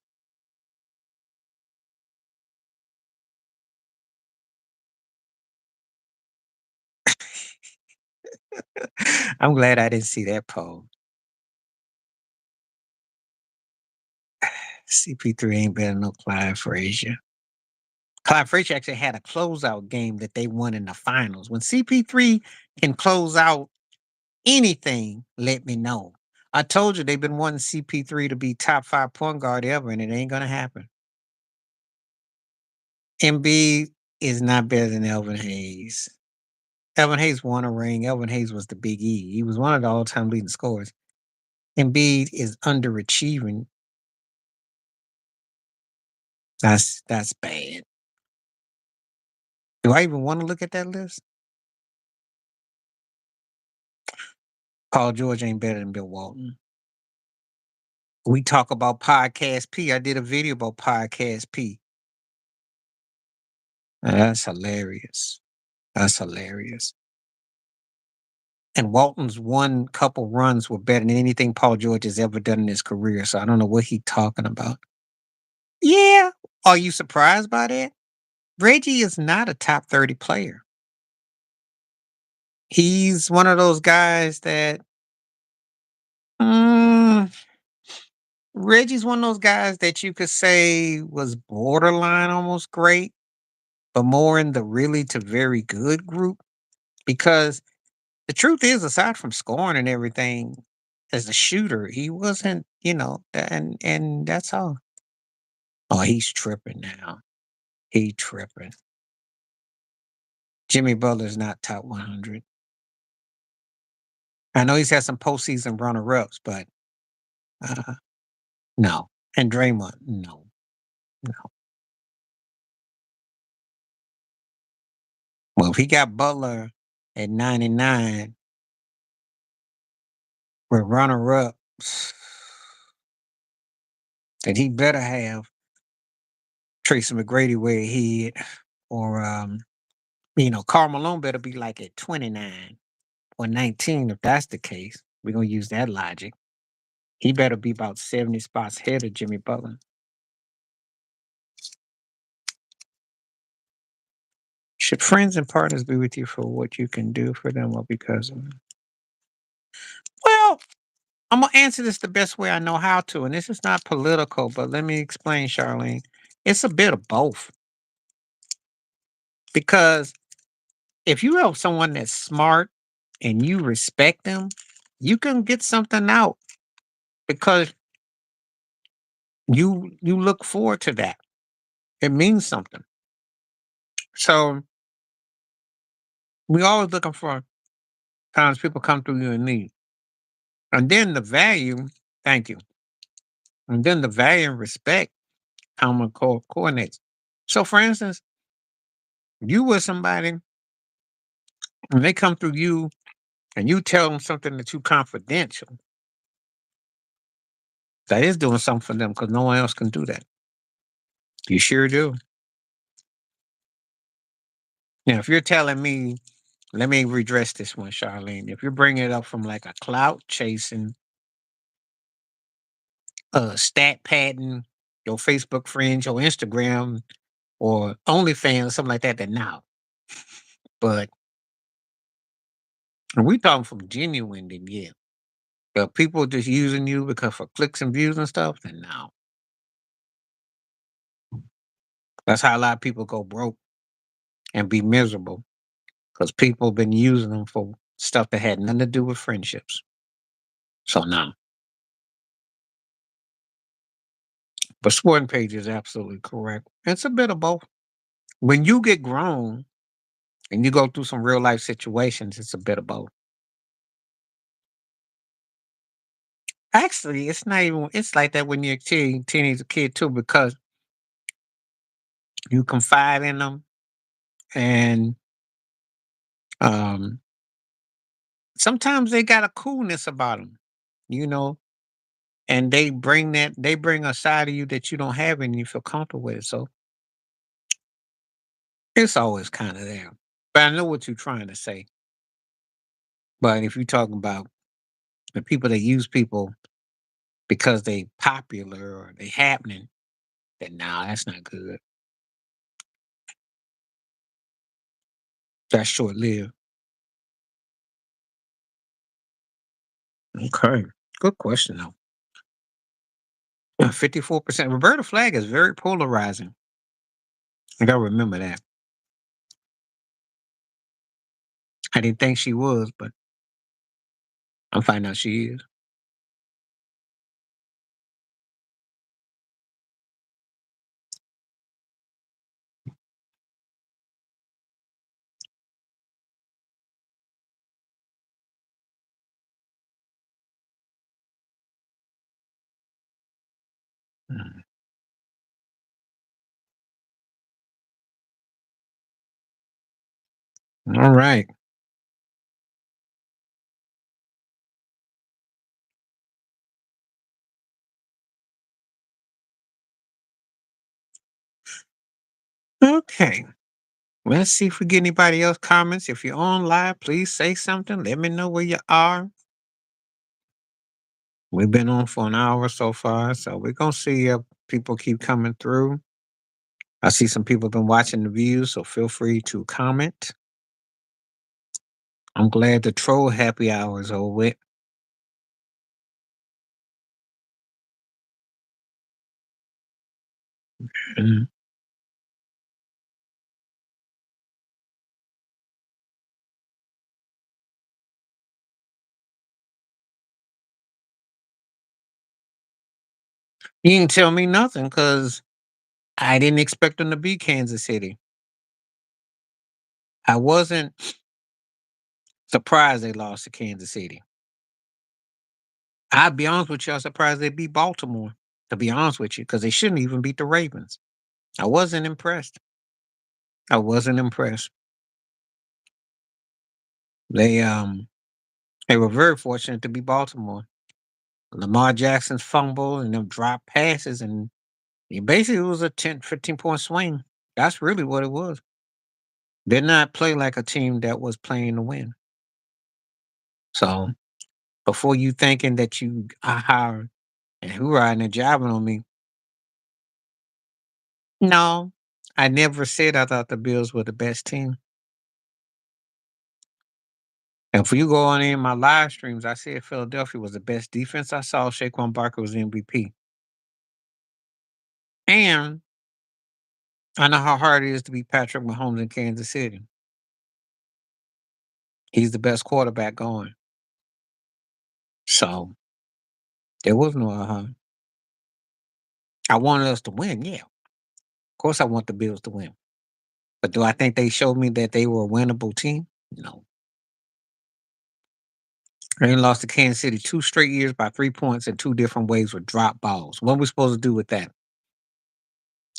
I'm glad I didn't see that poll. CP3 ain't better than no Clyde Frazier. Clyde Frazier actually had a closeout game that they won in the finals. When CP3 can close out anything, let me know. I told you they've been wanting CP3 to be top five point guard ever, and it ain't gonna happen. Embiid is not better than Elvin Hayes. Elvin Hayes won a ring. Elvin Hayes was the Big E. He was one of the all-time leading scorers. Embiid is underachieving. That's bad. Do I even want to look at that list? Paul George ain't better than Bill Walton. We talk about Podcast P. I did a video about Podcast P. That's hilarious. That's hilarious. And Walton's one couple runs were better than anything Paul George has ever done in his career. So I don't know what he's talking about. Yeah. Are you surprised by that? Reggie is not a top 30 player. He's one of those guys that mm, Reggie's one of those guys that you could say was borderline almost great, but more in the really to very good group. Because the truth is, aside from scoring and everything, as a shooter, he wasn't, and that's all. Oh, he's tripping now. He tripping. Jimmy Butler's not top 100. I know he's had some postseason runner-ups, but uh, no. And Draymond, no, no. Well, if he got Butler at 99 with runner-ups, then he better have Tracy McGrady where he hit, or Karl Malone better be like at 29 or 19 if that's the case. We're gonna use that logic. He better be about 70 spots ahead of Jimmy Butler. Should friends and partners be with you for what you can do for them or because of them? Well, I'm gonna answer this the best way I know how to, and this is not political, but let me explain, Charlene. It's a bit of both. Because if you have someone that's smart and you respect them, you can get something out because you look forward to that. It means something. So We always looking for times people come through you in need. And then the value, thank you. And then the value and respect common coordinates. So for instance, you with somebody and they come through you and you tell them something that you confidential, that is doing something for them because no one else can do that. You sure do. Now, if you're telling me, let me redress this one, Charlene. If you're bringing it up from like a clout chasing, stat padding, your Facebook friends, your Instagram, or OnlyFans, something like that, then now. But if we talking from genuine, then yeah. But people just using you because for clicks and views and stuff, then now. That's how a lot of people go broke and be miserable because people been using them for stuff that had nothing to do with friendships. So now, but sporting page is absolutely correct. It's a bit of both. When you get grown and you go through some real life situations, it's a bit of both. Actually, it's not even. It's like that when you're a teenage kid too, because you confide in them, and um, sometimes they got a coolness about them, you know, and they bring a side of you that you don't have, and you feel comfortable with it. So it's always kind of there. But I know what you're trying to say. But if you're talking about the people that use people because they popular or they happening, then nah, that's not good. That's short lived. Okay. Good question though. 54%. Roberta Flack is very polarizing. I gotta remember that. I didn't think she was, but I'm finding out she is. Mm. All right. Okay. Let's see if we get anybody else comments. If you're on live, please say something. Let me know where you are. We've been on for an hour so far, so we're gonna see if people keep coming through. I see some people been watching the views, so feel free to comment. I'm glad the troll happy hour is over with. Mhm. You didn't tell me nothing because I didn't expect them to be Kansas City. I wasn't surprised they lost to Kansas City. I'd be honest with you, I was surprised they beat Baltimore, to be honest with you, because they shouldn't even beat the Ravens. I wasn't impressed. I wasn't impressed. They um they were very fortunate to beat Baltimore. Lamar Jackson's fumble and them drop passes and it basically was a 10, 15 point swing. That's really what it was. Did not play like a team that was playing to win. So before you thinking that you aha and hoorah and jabbing on me, no, I never said I thought the Bills were the best team. And for you go on in my live streams, I said Philadelphia was the best defense I saw. Saquon Barker was MVP. And I know how hard it is to beat Patrick Mahomes in Kansas City. He's the best quarterback going. So there was no I wanted us to win, yeah. Of course I want the Bills to win. But do I think they showed me that they were a winnable team? You know, they lost to Kansas City 2 straight years by 3 points in two different ways with drop balls. What are we supposed to do with that?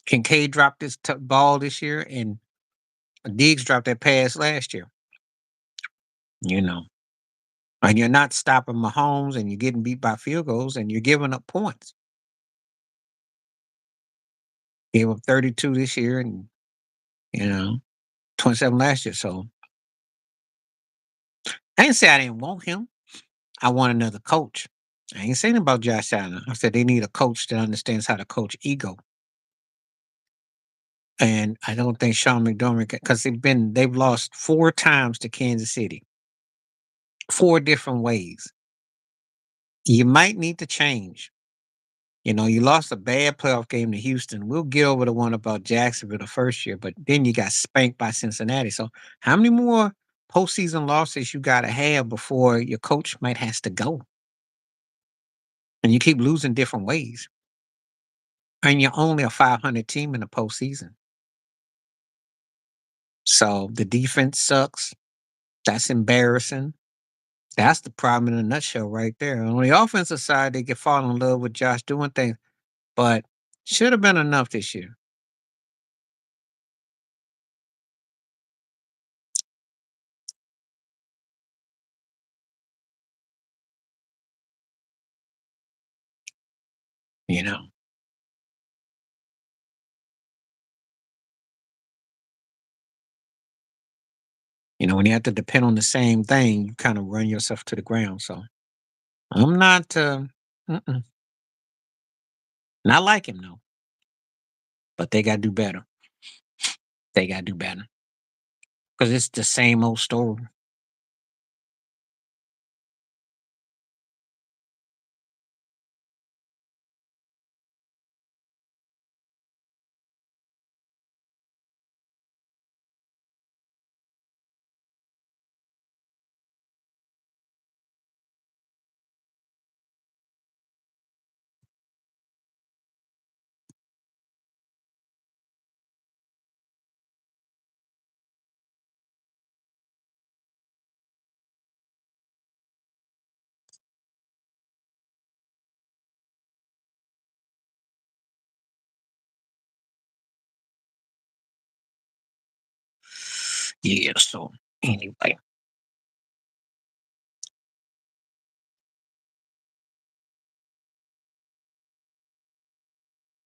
Kincaid dropped this ball this year, and Diggs dropped that pass last year. You know, and you're not stopping Mahomes, and you're getting beat by field goals, and you're giving up points. Gave up 32 this year, and you know, 27 last year. So I didn't say I didn't want him. I want another coach. I ain't saying about Josh Allen. I said they need a coach that understands how to coach ego. And I don't think Sean McDermott, because they've lost 4 times to Kansas City, 4 different ways. You might need to change. You lost a bad playoff game to Houston. We'll get over the one about Jacksonville the first year, but then you got spanked by Cincinnati. So how many more postseason losses you got to have before your coach might has to go? And you keep losing different ways. And you're only a 500 team in the postseason. So the defense sucks. That's embarrassing. That's the problem in a nutshell right there. On the offensive side, they get fall in love with Josh doing things, but should have been enough this year. You know, when you have to depend on the same thing, you kind of run yourself to the ground. So I'm not, not like him though, but they got to do better. They got to do better because it's the same old story. Yeah. So anyway,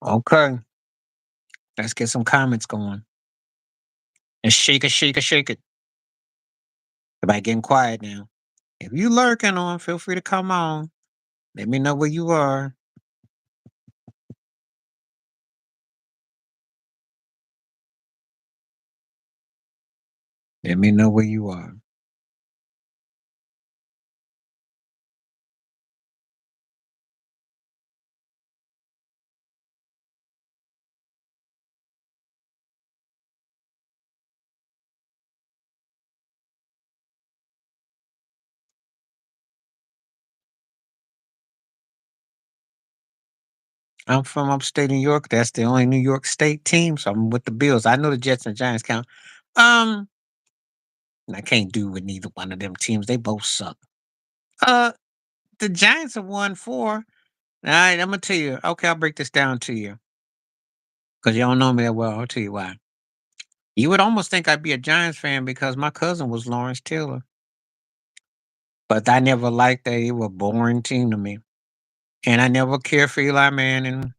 okay, let's get some comments going. And shake it, shake it, shake it. Everybody getting quiet now. If you lurking on, feel free to come on. Let me know where you are. Let me know where you are. I'm from upstate New York. That's the only New York State team, so I'm with the Bills. I know the Jets and Giants count. Um, and I can't do with neither one of them teams. They both suck. Uh, the Giants have won 4. All right, I'm gonna tell you. Okay, I'll break this down to you because you don't know me that well. I'll tell you why. You would almost think I'd be a Giants fan because my cousin was Lawrence Taylor, but I never liked that. They were a boring team to me, and I never cared for Eli Manning.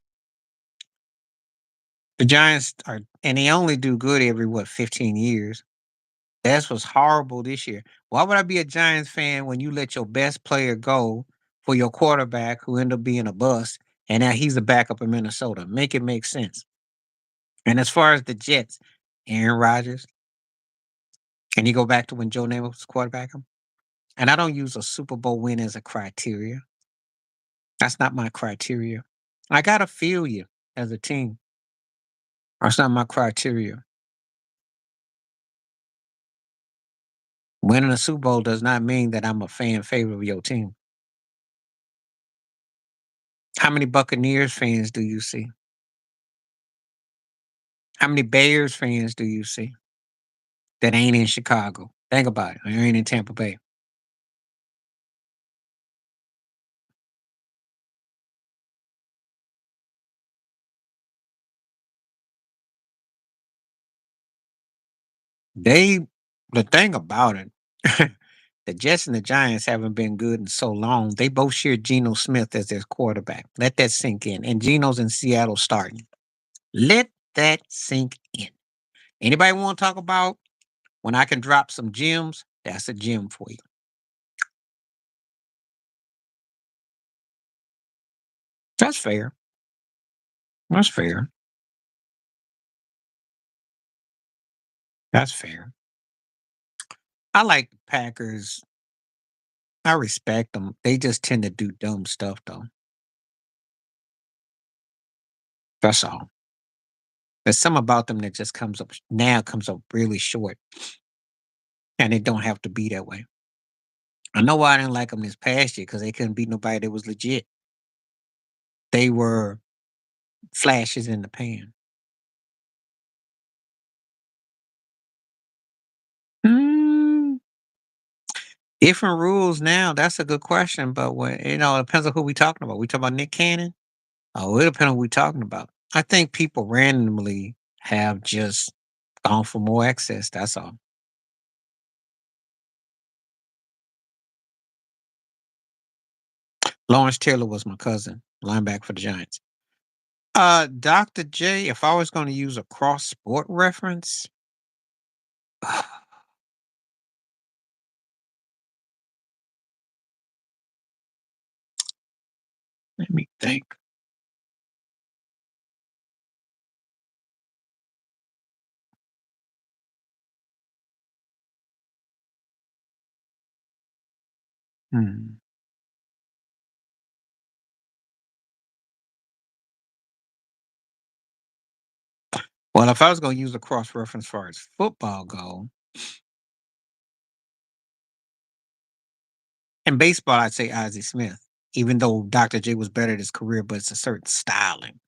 The Giants are, and they only do good every 15 years. That's was horrible this year. Why would I be a Giants fan when you let your best player go for your quarterback who ended up being a bust, and now he's a backup in Minnesota? Make it make sense. And as far as the Jets, Aaron Rodgers, can you go back to when Joe Namath was quarterbacking? And I don't use a Super Bowl win as a criteria. That's not my criteria. I gotta feel you as a team. That's not my criteria. Winning a Super Bowl does not mean that I'm a fan favorite of your team. How many Buccaneers fans do you see? How many Bears fans do you see that ain't in Chicago? Think about it. I ain't in Tampa Bay. They the thing about it, the Jets and the Giants haven't been good in so long. They both share Geno Smith as their quarterback. Let that sink in. And Geno's in Seattle starting. Let that sink in. Anybody want to talk about when I can drop some gems? That's a gem for you. That's fair. That's fair. That's fair. I like the Packers. I respect them. They just tend to do dumb stuff, though. That's all. There's some about them that just comes up really short, and it don't have to be that way. I know why I didn't like them this past year because they couldn't beat nobody that was legit. They were flashes in the pan. Mm, different rules now. That's a good question, but when it depends on who we talking about. We talking about Nick Cannon? Oh, it depends on who we talking about. I think people randomly have just gone for more access. That's all. Lawrence Taylor was my cousin, linebacker for the Giants. Dr. J, if I was going to use a cross sport reference, let me think. Hmm. Well, if I was going to use a cross reference as far as football go, and baseball, I'd say Ozzie Smith, even though Dr. J was better at his career, but it's a certain styling.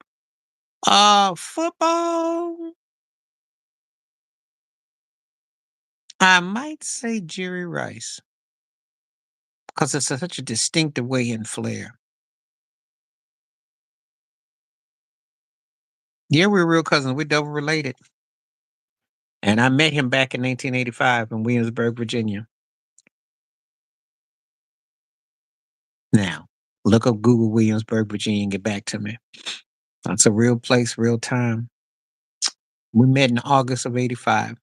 Football, I might say Jerry Rice because it's such a distinctive way and flair. Yeah, we're real cousins. We're double related. And I met him back in 1985 in Williamsburg, Virginia. Now, look up Google Williamsburg, Virginia, and get back to me. That's a real place, real time. We met in August of '85.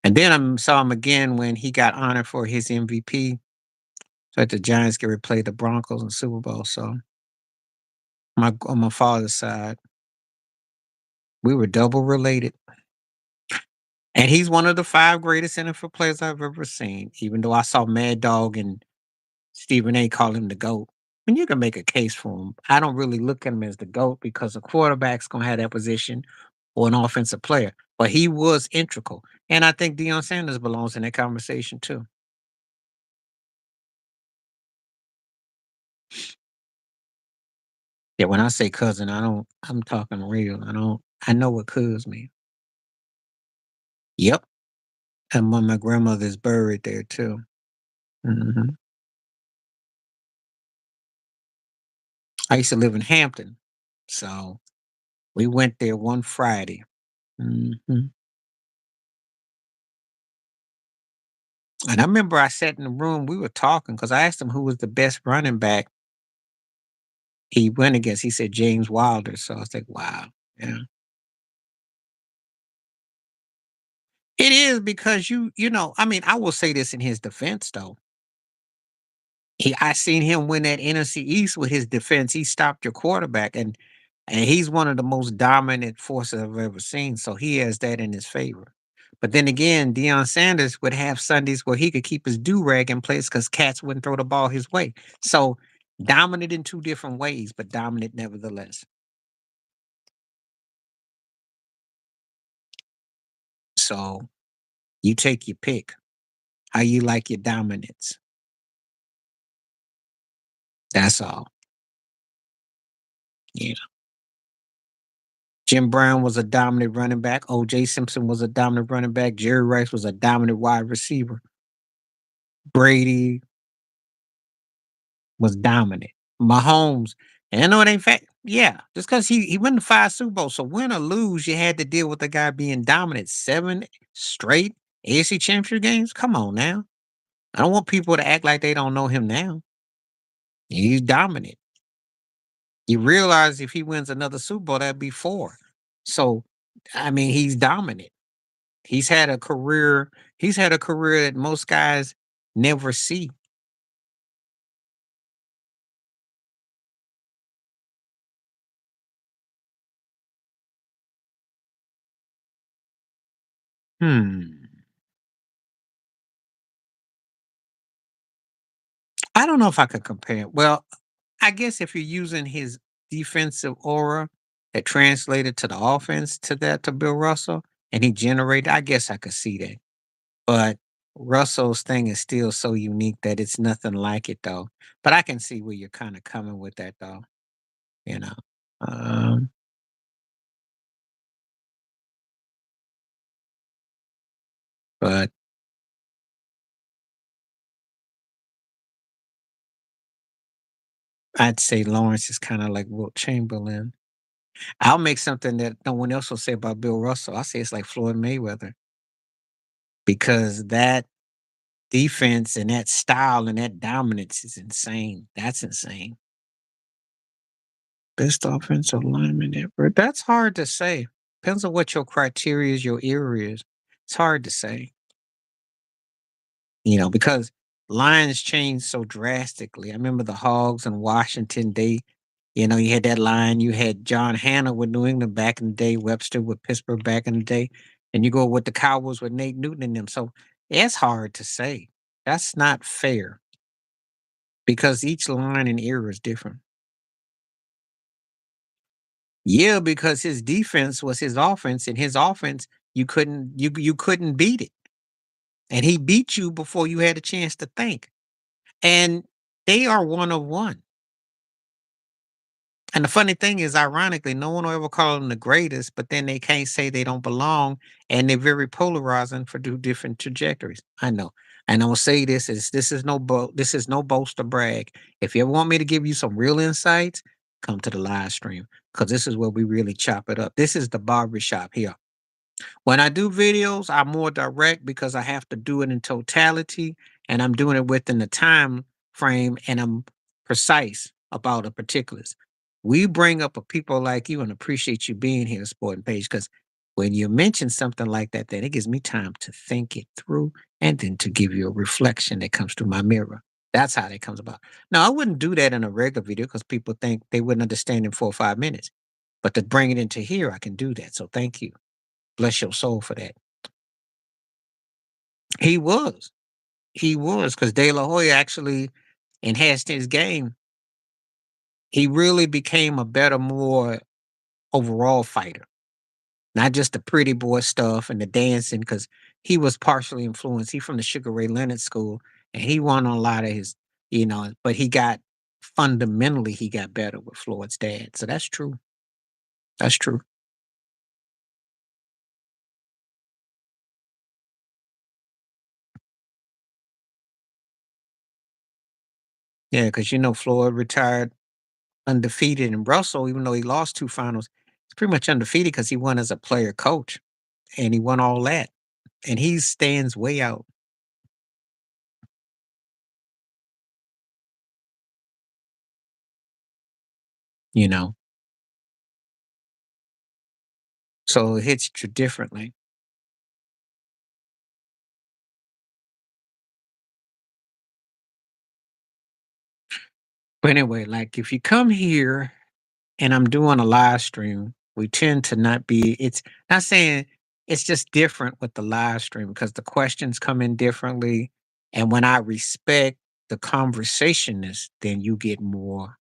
And then I saw him again when he got honored for his MVP. So that the Giants get to play the Broncos in the Super Bowl. So on my father's side, we were double related. And he's one of the five greatest NFL players I've ever seen, even though I saw Mad Dog and Stephen A call him the GOAT. And you can make a case for him. I don't really look at him as the GOAT because a quarterback's gonna have that position or an offensive player. But he was integral. And I think Deion Sanders belongs in that conversation too. Yeah, when I say cousin, I'm talking real. I know what cuz mean. Yep. And my grandmother's buried there too. Mhm. I used to live in Hampton. So we went there one Friday. Mhm. And I remember I sat in the room, we were talking because I asked him who was the best running back he went against. He said James Wilder. So I was like, wow. Yeah. It is because I mean, I will say this in his defense though. I seen him win that NFC East with his defense. He stopped your quarterback and he's one of the most dominant forces I've ever seen. So he has that in his favor. But then again, Deion Sanders would have Sundays where he could keep his do rag in place because cats wouldn't throw the ball his way. So dominant in two different ways, but dominant nevertheless. So you take your pick. How you like your dominance. That's all. Yeah. Jim Brown was a dominant running back. O.J. Simpson was a dominant running back. Jerry Rice was a dominant wide receiver. Brady was dominant. Mahomes, and I know it ain't fact. Yeah, just because he won the 5 Super Bowls. So win or lose, you had to deal with the guy being dominant 7 straight AFC Championship games. Come on now. I don't want people to act like they don't know him now. He's dominant. You realize if he wins another Super Bowl, that'd be 4. So, I mean, he's dominant. He's had a career. He's had a career that most guys never see. Hmm. I don't know if I could compare. Well, I guess if you're using his defensive aura that translated to the offense to Bill Russell and he generated, I guess I could see that. But Russell's thing is still so unique that it's nothing like it though. But I can see where you're kind of coming with that though, you know. Um, but I'd say Lawrence is kind of like Wilt Chamberlain. I'll make something that no one else will say about Bill Russell. I say it's like Floyd Mayweather because that defense and that style and that dominance is insane. That's insane. Best offensive lineman ever. That's hard to say. Depends on what your criteria is, your era is. It's hard to say, because lines change so drastically. I remember the Hogs in Washington. You had that line. You had John Hanna with New England back in the day, Webster with Pittsburgh back in the day, and you go with the Cowboys with Nate Newton in them. So it's hard to say. That's not fair because each line and era is different. Yeah, because his defense was his offense, and his offense you couldn't beat it, and he beat you before you had a chance to think. And they are one of one. And the funny thing is, ironically, no one will ever call them the greatest, but then they can't say they don't belong, and they're very polarizing for two different trajectories. I know. And I'll say this is no boast or brag. If you ever want me to give you some real insights, come to the live stream because this is where we really chop it up. This is the barbershop here. When I do videos, I'm more direct because I have to do it in totality and I'm doing it within the time frame and I'm precise about the particulars. We bring up a people like you and appreciate you being here, Sporting Page, because when you mention something like that, then it gives me time to think it through and then to give you a reflection that comes through my mirror. That's how that comes about. Now, I wouldn't do that in a regular video because people think they wouldn't understand in 4 or 5 minutes. But to bring it into here, I can do that. So thank you. Bless your soul for that. He was. He was because De La Hoya actually enhanced his game. He really became a better, more overall fighter, not just the pretty boy stuff and the dancing, because he was partially influenced. He from the Sugar Ray Leonard school, and he won on a lot of but he got better with Floyd's dad. So that's true. That's true. Yeah, because Floyd retired undefeated, and Russell, even though he lost 2 finals, he's pretty much undefeated because he won as a player coach, and he won all that, and he stands way out. You know, so it hits you differently. But anyway, like if you come here and I'm doing a live stream, we tend to not be. It's not saying it's just different with the live stream because the questions come in differently, and when I respect the conversationist, then you get more.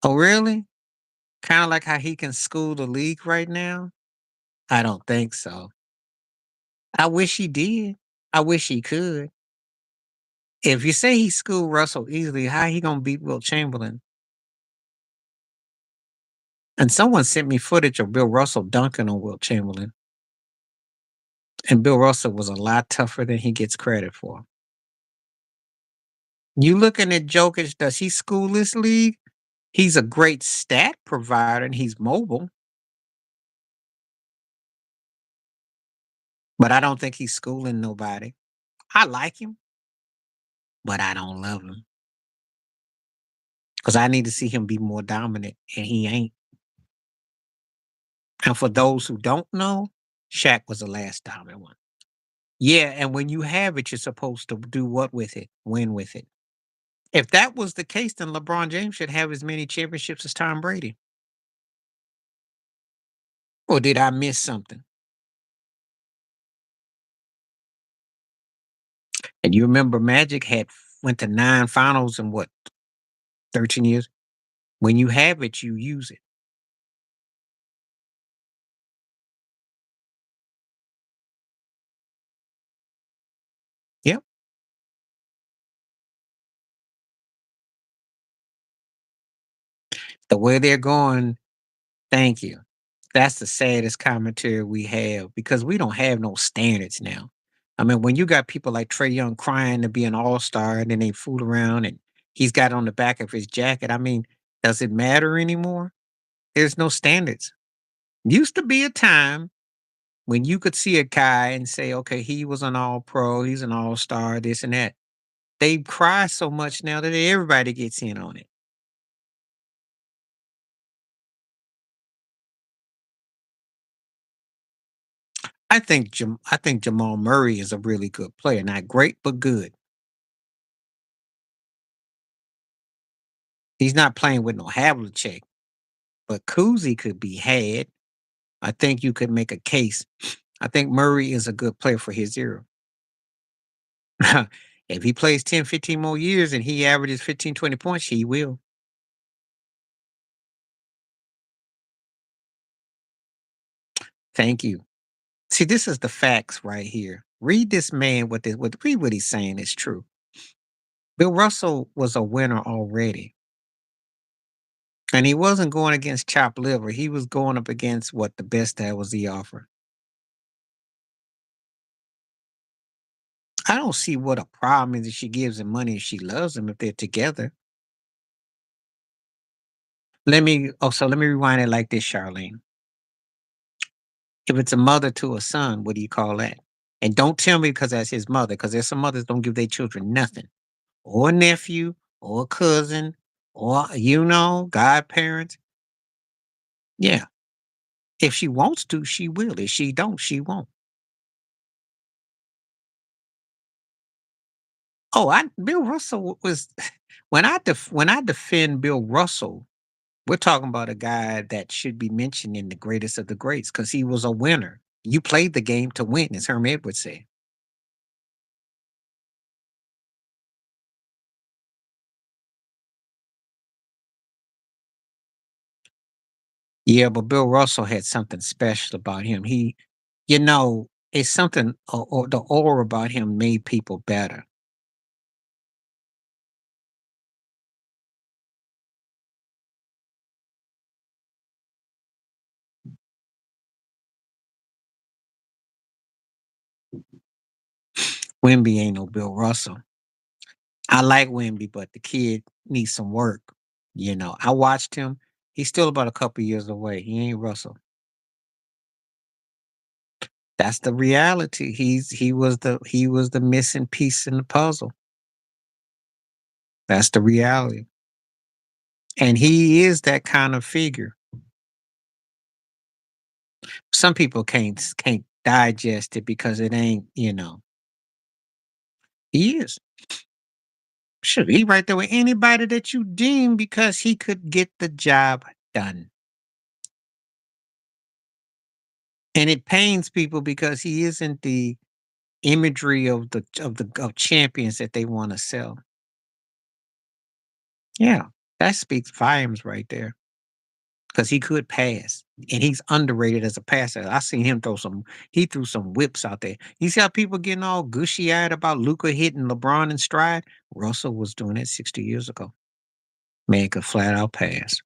Oh, really? Kind of like how he can school the league right now? I don't think so. I wish he did. I wish he could. If you say he schooled Russell easily, how he gonna beat Wilt Chamberlain? And someone sent me footage of Bill Russell dunking on Wilt Chamberlain, and Bill Russell was a lot tougher than he gets credit for. You looking at Jokic, does he school this league? He's a great stat provider and he's mobile, but I don't think he's schooling nobody. I like him, but I don't love him because I need to see him be more dominant, and he ain't. And for those who don't know, Shaq was the last dominant one. Yeah, and when you have it, you're supposed to do what with it? Win with it. If that was the case, then LeBron James should have as many championships as Tom Brady. Or did I miss something? And you remember Magic had went to 9 finals in what, 13 years? When you have it, you use it. Yep. The way they're going, thank you. That's the saddest commentary we have because we don't have no standards now. I mean, when you got people like Trey Young crying to be an all-star and then they fool around and he's got it on the back of his jacket. I mean, does it matter anymore? There's no standards. Used to be a time when you could see a guy and say, okay, he was an all pro, he's an all-star, this and that. They cry so much now that everybody gets in on it. I think Jamal Murray is a really good player. Not great, but good. He's not playing with no Havlicek, but Kuzi could be had. I think you could make a case. I think Murray is a good player for his era. If he plays 10, 15 more years and he averages 15, 20 points, he will. Thank you. See, this is the facts right here. Read this man read what he's saying is true. Bill Russell was a winner already. And he wasn't going against chopped liver. He was going up against what the best that was the offer. I don't see what a problem is if she gives him money if she loves him if they're together. Let me rewind it like this, Charlene. If it's a mother to a son, what do you call that? And don't tell me because that's his mother, because there's some mothers don't give their children nothing. Or a nephew, or a cousin, or godparents. Yeah. If she wants to, she will. If she don't, she won't. Oh, I Bill Russell was when I defend Bill Russell, we're talking about a guy that should be mentioned in the greatest of the greats because he was a winner. You played the game to win, as Herm Edwards said. Yeah, but Bill Russell had something special about him. It's something or the aura about him made people better. Wimby ain't no Bill Russell. I like Wimby, but the kid needs some work. I watched him. He's still about a couple years away. He ain't Russell. That's the reality. He was the missing piece in the puzzle. That's the reality. And he is that kind of figure. Some people can't digest it because it ain't. He is. Should he right there with anybody that you deem because he could get the job done. And it pains people because he isn't the imagery of champions that they want to sell. Yeah, that speaks volumes right there. Because he could pass, and he's underrated as a passer. I seen him he threw some whips out there. You see how people getting all gushy eyed about Luca hitting LeBron in stride? Russell was doing that 60 years ago. Man could flat out pass.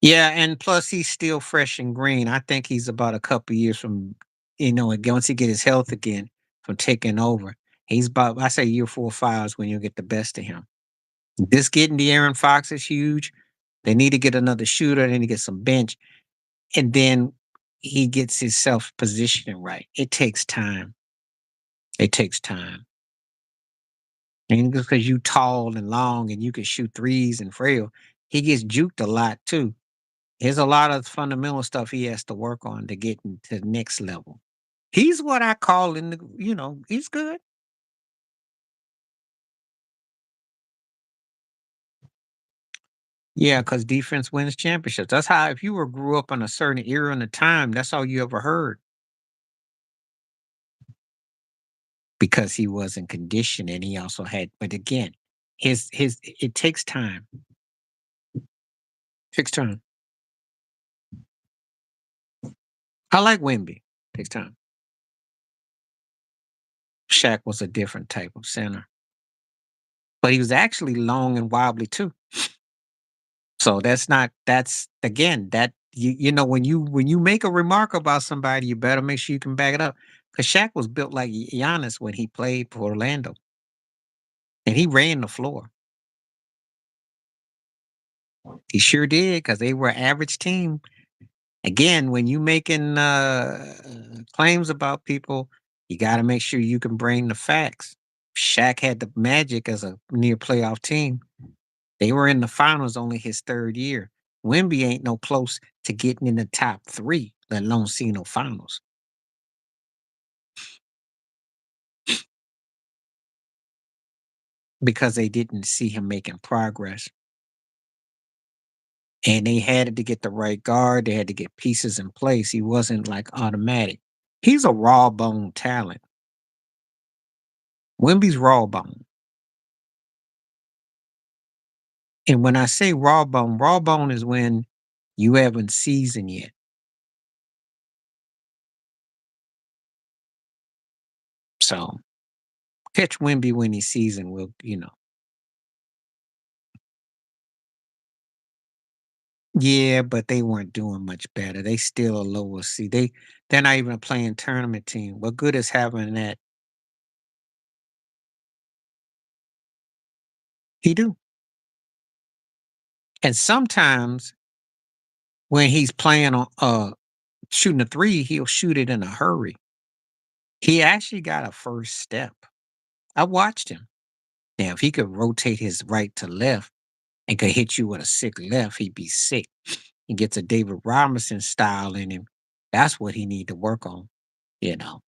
Yeah, and plus he's still fresh and green. I think he's about a couple years from, once he get his health again, from taking over. He's about, I say, year 4 or 5 is when you'll get the best of him. This getting the Aaron Fox is huge. They need to get another shooter. They need to get some bench, and then he gets himself positioning right. It takes time. It takes time. And just because you tall and long and you can shoot threes and frail, he gets juked a lot too. There's a lot of fundamental stuff he has to work on to get into the next level. He's what I call he's good. Yeah, because defense wins championships. That's how, if you were grew up in a certain era and a time, that's all you ever heard, because he wasn't conditioned and he also had, but again, his it takes time. Takes time. I like Wimby. Takes time. Shaq was a different type of center, but he was actually long and wobbly too. So that's not that's again that when you make a remark about somebody, you better make sure you can back it up. Because Shaq was built like Giannis when he played for Orlando, and he ran the floor. He sure did, because they were an average team. Again, when you making claims about people, you got to make sure you can bring the facts. Shaq had the Magic as a near playoff team. They were in the finals only his 3rd year. Wemby ain't no close to getting in the top 3, let alone see no finals, because they didn't see him making progress. And they had to get the right guard. They had to get pieces in place. He wasn't like automatic. He's a raw bone talent. Wemby's raw bone. And when I say raw bone is when you haven't seasoned yet. So catch Wemby when he's seasoned will. Yeah, but they weren't doing much better. They still a lower seed. They're not even a playing tournament team. What good is having that? He do. And sometimes when he's playing on shooting a three, he'll shoot it in a hurry. He actually got a first step. I watched him. Now, if he could rotate his right to left and could hit you with a sick left, he'd be sick. He gets a David Robinson style in him. That's what he need to work on. You know,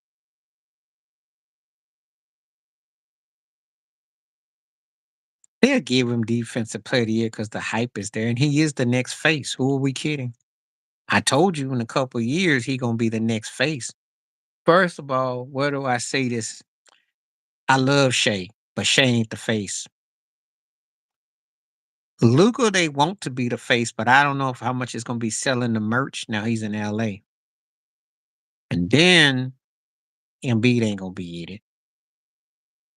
they'll give him defensive player of the year because the hype is there, and he is the next face. Who are we kidding? I told you in a couple of years he gonna be the next face. First of all, where do I say this? I love Shea, but Shea ain't the face. Luca, they want to be the face, but I don't know if how much it's gonna be selling the merch. Now he's in LA. And then Embiid ain't gonna be in it.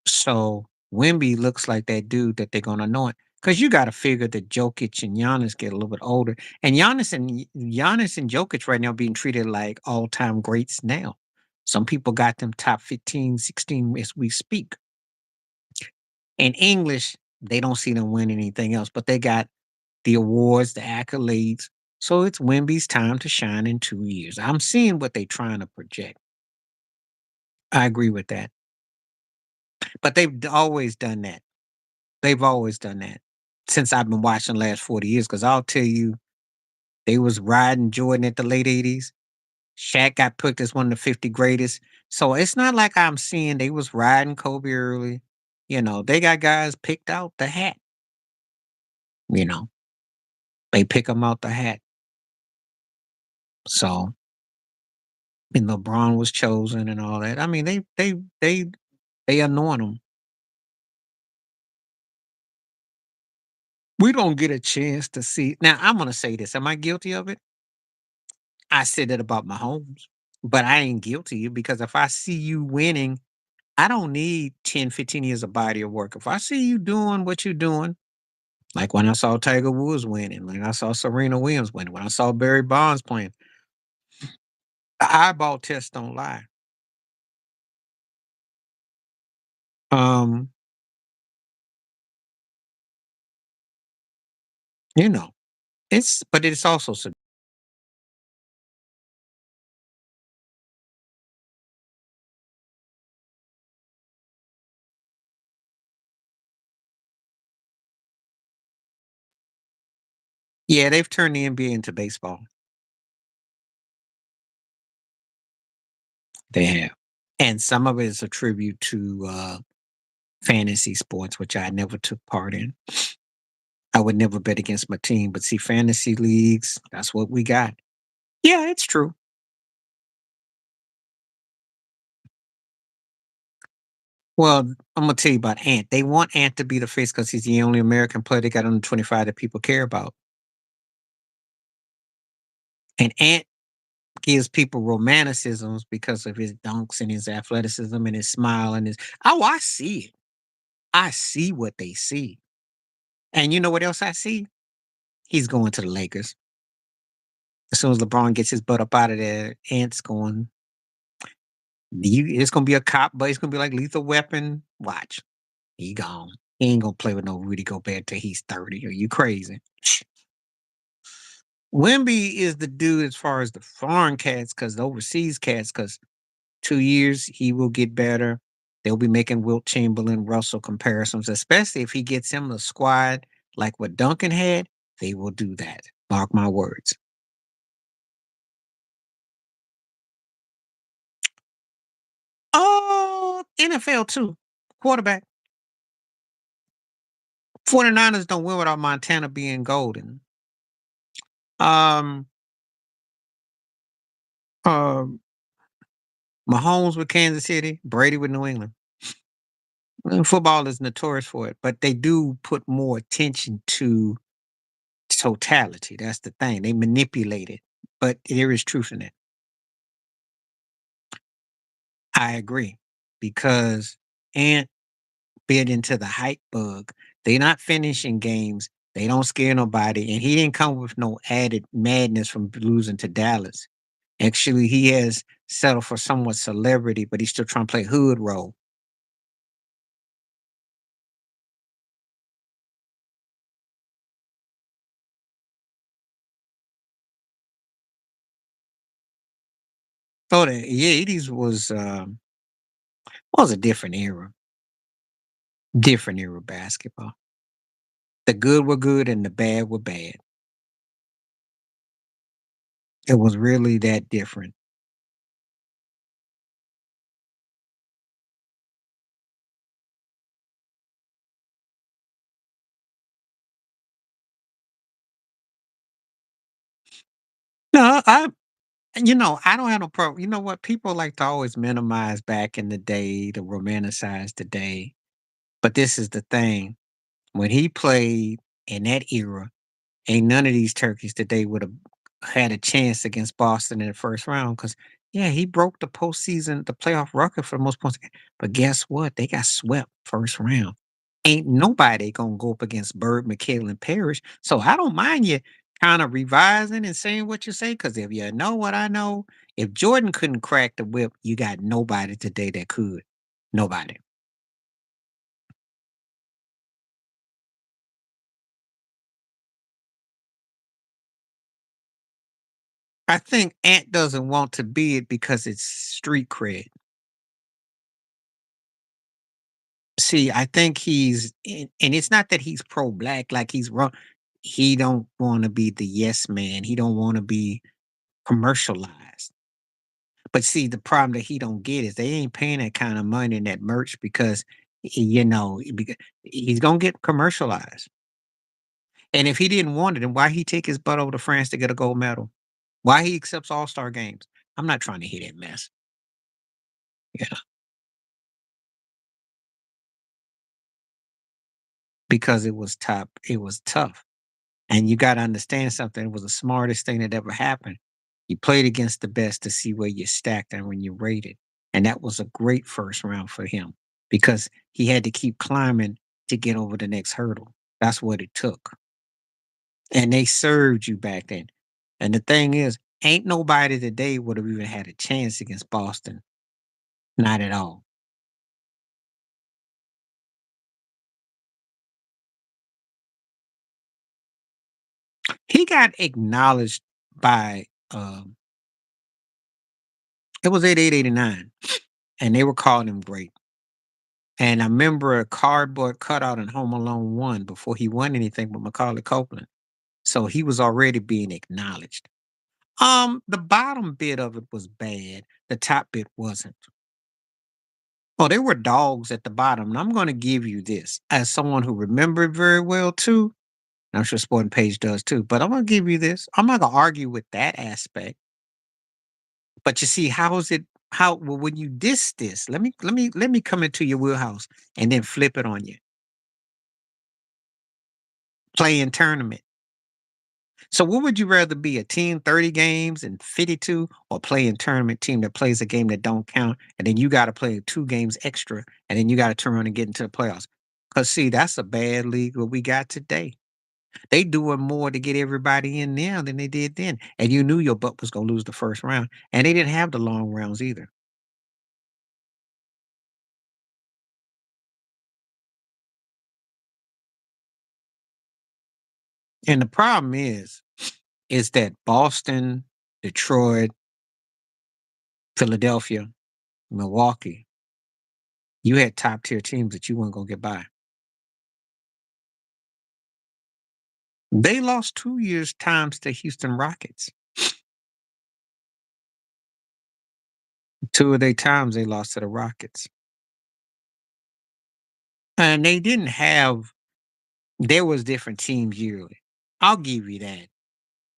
So Wimby looks like that dude that they're gonna anoint. Because you gotta figure that Jokic and Giannis get a little bit older. And Giannis and Jokic right now being treated like all-time greats now. Some people got them top 15, 16 as we speak. In English, they don't see them win anything else, but they got the awards, the accolades. So it's Wimby's time to shine in 2 years. I'm seeing what they're trying to project. I agree with that. But they've always done that. They've always done that since I've been watching the last 40 years. Because I'll tell you, they was riding Jordan at the late 80s. Shaq got picked as one of the 50 greatest. So it's not like I'm seeing they was riding Kobe early. They got guys picked out the hat. You know, they pick them out the hat. So, and LeBron was chosen and all that. I mean, they anoint them. We don't get a chance to see. Now, I'm gonna say this. Am I guilty of it? I said it about Mahomes, but I ain't guilty because if I see you winning, I don't need 10, 15 years of body of work. If I see you doing what you're doing, Like when I saw Tiger Woods winning, like I saw Serena Williams winning, when I saw Barry Bonds playing. The eyeball test don't lie. Um, you know, but it's also yeah, they've turned the NBA into baseball. They have. And some of it is a tribute to fantasy sports, which I never took part in. I would never bet against my team, but see, fantasy leagues, that's what we got. Yeah, it's true. Well, I'm gonna tell you about Ant. They want Ant to be the face because he's the only American player they got under 25 that people care about. And Ant gives people romanticisms because of his dunks and his athleticism and his smile and his oh, I see it. I see what they see. And you know what else I see? He's going to the Lakers. As soon as LeBron gets his butt up out of there, Ant's going. It's gonna be a cop, but it's gonna be like Lethal Weapon. Watch, he gone. He ain't gonna play with no Rudy Gobert till he's 30. Are you crazy? Wimby is the dude as far as the foreign cats, because the overseas cats, because 2 years he will get better. They'll be making Wilt Chamberlain, Russell comparisons, especially if he gets him the squad like what Duncan had. They will do that. Mark my words. Oh, NFL too. Quarterback. 49ers don't win without Montana being golden. Um, um, Mahomes with Kansas City, Brady with New England. Football is notorious for it, but they do put more attention to totality. That's the thing. They manipulate it, but there is truth in it. I agree because Ant bit into the hype bug. They not finishing games. They don't scare nobody, and he didn't come with no added madness from losing to Dallas. Actually, he has settled for somewhat celebrity, but he's still trying to play hood role. So the '80s was a different era of basketball. The good were good and the bad were bad. It was really that different. No, I don't have no problem. You know what? People like to always minimize back in the day, to romanticize today. But this is the thing. When he played in that era, ain't none of these turkeys today would have had a chance against Boston in the first round. Cause yeah, he broke the playoff record for the most points. But guess what? They got swept first round. Ain't nobody gonna go up against Bird, McHale, and Parrish. So I don't mind you kind of revising and saying what you say, because if you know what I know, if Jordan couldn't crack the whip, you got nobody today that could. Nobody. I think Ant doesn't want to be it because it's street cred. See, I think and it's not that he's pro black, like he's wrong. He don't want to be the yes man. He don't want to be commercialized. But see, the problem that he don't get is they ain't paying that kind of money in that merch because he's gonna get commercialized. And if he didn't want it, then why he take his butt over to France to get a gold medal? Why he accepts All-Star games? I'm not trying to hear that mess. Yeah, because it was top. It was tough, and you got to understand something. It was the smartest thing that ever happened. You played against the best to see where you stacked and when you rated, and that was a great first round for him because he had to keep climbing to get over the next hurdle. That's what it took. And they served you back then. And the thing is, ain't nobody today would have even had a chance against Boston. Not at all. He got acknowledged by it was 88, 89, and they were calling him great. And I remember a cardboard cutout in Home Alone 1 before he won anything with Macaulay Culkin. So he was already being acknowledged. The bottom bit of it was bad. The top bit wasn't. Oh, there were dogs at the bottom. And I'm going to give you this as someone who remembered very well too. And I'm sure Sporting Page does too. But I'm going to give you this. I'm not going to argue with that aspect. But you see, how is it? How well, when you diss this? Let me come into your wheelhouse and then flip it on you. Playing tournament. So what would you rather be, a team 30 games and 52, or playing tournament team that plays a game that don't count, and then you got to play 2 games extra, and then you got to turn around and get into the playoffs? Cause see, that's a bad league what we got today. They doing more to get everybody in now than they did then. And you knew your butt was gonna lose the first round. And they didn't have the long rounds either. And the problem is that Boston, Detroit, Philadelphia, Milwaukee, you had top tier teams that you weren't gonna get by. They lost 2 years times to Houston Rockets. Two of their times they lost to the Rockets. And they didn't have there was different teams yearly. I'll give you that.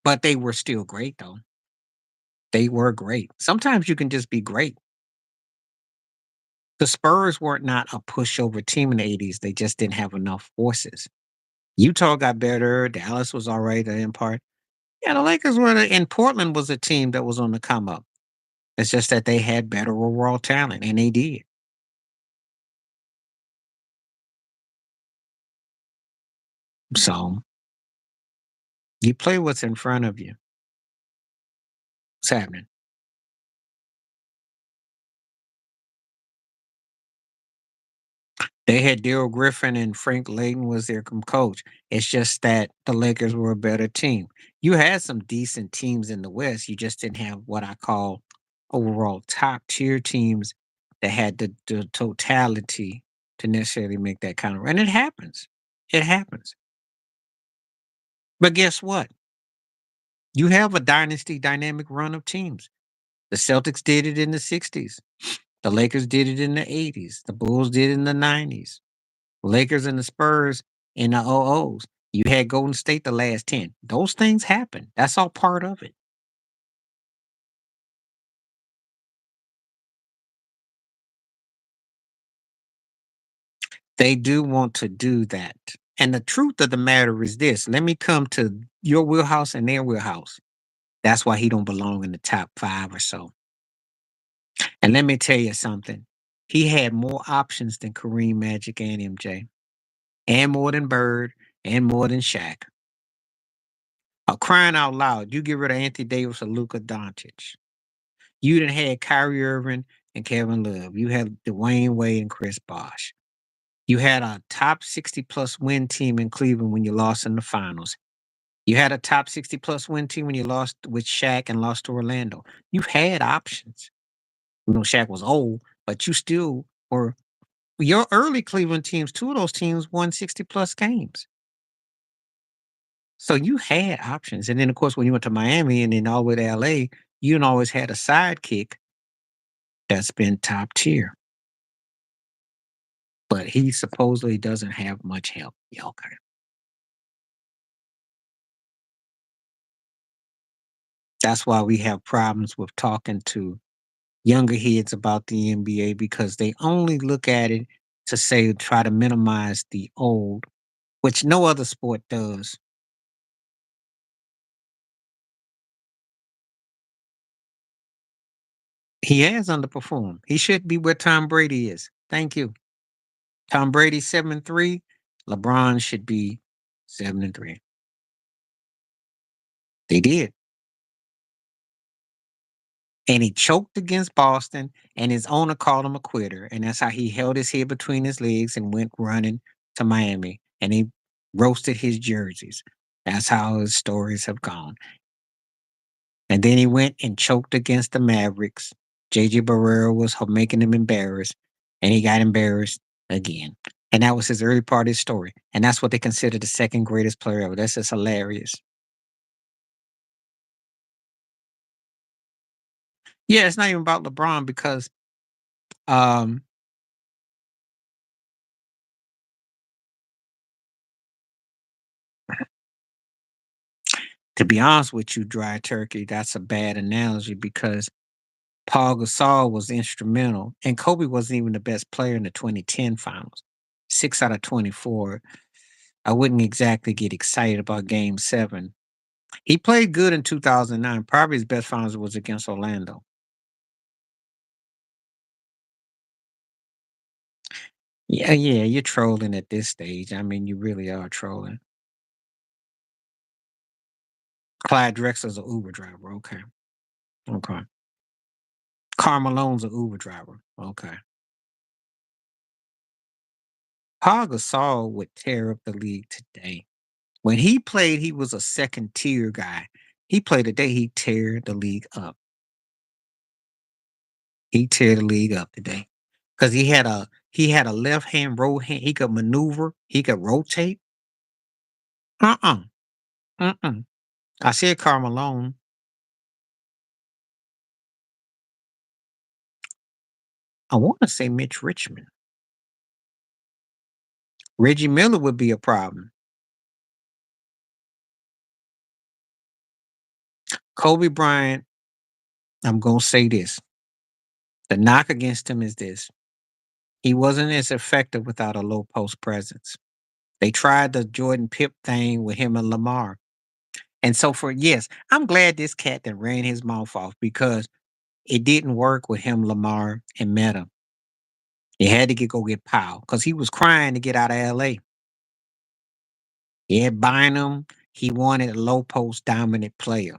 But they were still great though. They were great. Sometimes you can just be great. The Spurs were not a pushover team in the 80s. They just didn't have enough forces. Utah got better. Dallas was all right in part. Yeah, the Lakers were, and Portland was a team that was on the come up. It's just that they had better overall talent, and they did. So you play what's in front of you. What's happening? They had Daryl Griffin and Frank Layden was their coach. It's just that the Lakers were a better team. You had some decent teams in the West. You just didn't have what I call overall top tier teams that had the totality to necessarily make that kind of. And it happens. It happens. But guess what? You have a dynasty dynamic run of teams. The Celtics did it in the 60s. The Lakers did it in the 80s. The Bulls did it in the 90s. Lakers and the Spurs in the OOs. You had Golden State the last 10. Those things happen. That's all part of it. They do want to do that. And the truth of the matter is this. Let me come to your wheelhouse and their wheelhouse. That's why he don't belong in the top 5 or so. And let me tell you something. He had more options than Kareem, Magic, and MJ, and more than Bird, and more than Shaq. Crying out loud, you get rid of Anthony Davis or Luka Doncic. You done had Kyrie Irving and Kevin Love. You had Dwayne Wade and Chris Bosh. You had a top 60 plus win team in Cleveland when you lost in the finals. You had a top 60 plus win team when you lost with Shaq and lost to Orlando. You had options. You know, Shaq was old, but you still were. Your early Cleveland teams, two of those teams won 60 plus games. So you had options. And then, of course, when you went to Miami and then all the way to LA, you done always had a sidekick that's been top tier. But he supposedly doesn't have much help. Yeah, okay. That's why we have problems with talking to younger heads about the NBA because they only look at it to say try to minimize the old, which no other sport does. He has underperformed. He should be where Tom Brady is. Thank you. Tom Brady 7-3. LeBron should be 7-3. They did. And he choked against Boston, and his owner called him a quitter. And that's how he held his head between his legs and went running to Miami. And he roasted his jerseys. That's how his stories have gone. And then he went and choked against the Mavericks. JJ Barrera was making him embarrassed, and he got embarrassed again. And that was his early part of his story. And that's what they consider the second greatest player ever. That's just hilarious. Yeah, it's not even about LeBron because um to be honest with you, dry turkey, that's a bad analogy because Paul Gasol was instrumental and Kobe wasn't even the best player in the 2010 finals. 6 out of 24. I wouldn't exactly get excited about game 7. He played good in 2009. Probably his best finals was against Orlando. Yeah, yeah, you're trolling at this stage. I mean, you really are trolling. Clyde Drexler's an Uber driver. Okay. Okay. Carmelone's an Uber driver. Okay. Paul Gasol would tear up the league today. When he played, he was a second tier guy. He played today, he tear the league up. He tear the league up today. Because he had a left hand roll hand. He could maneuver. He could rotate. Uh-uh. Mm-mm. I said Carmelo. I want to say Mitch Richmond. Reggie Miller would be a problem. Kobe Bryant, I'm gonna say this. The knock against him is this. He wasn't as effective without a low post presence. They tried the Jordan Pip thing with him and Lamar. And so for yes, I'm glad this cat that ran his mouth off because it didn't work with him, Lamar, and Meta. He had to go get Powell because he was crying to get out of LA. He had Bynum. He wanted a low post dominant player.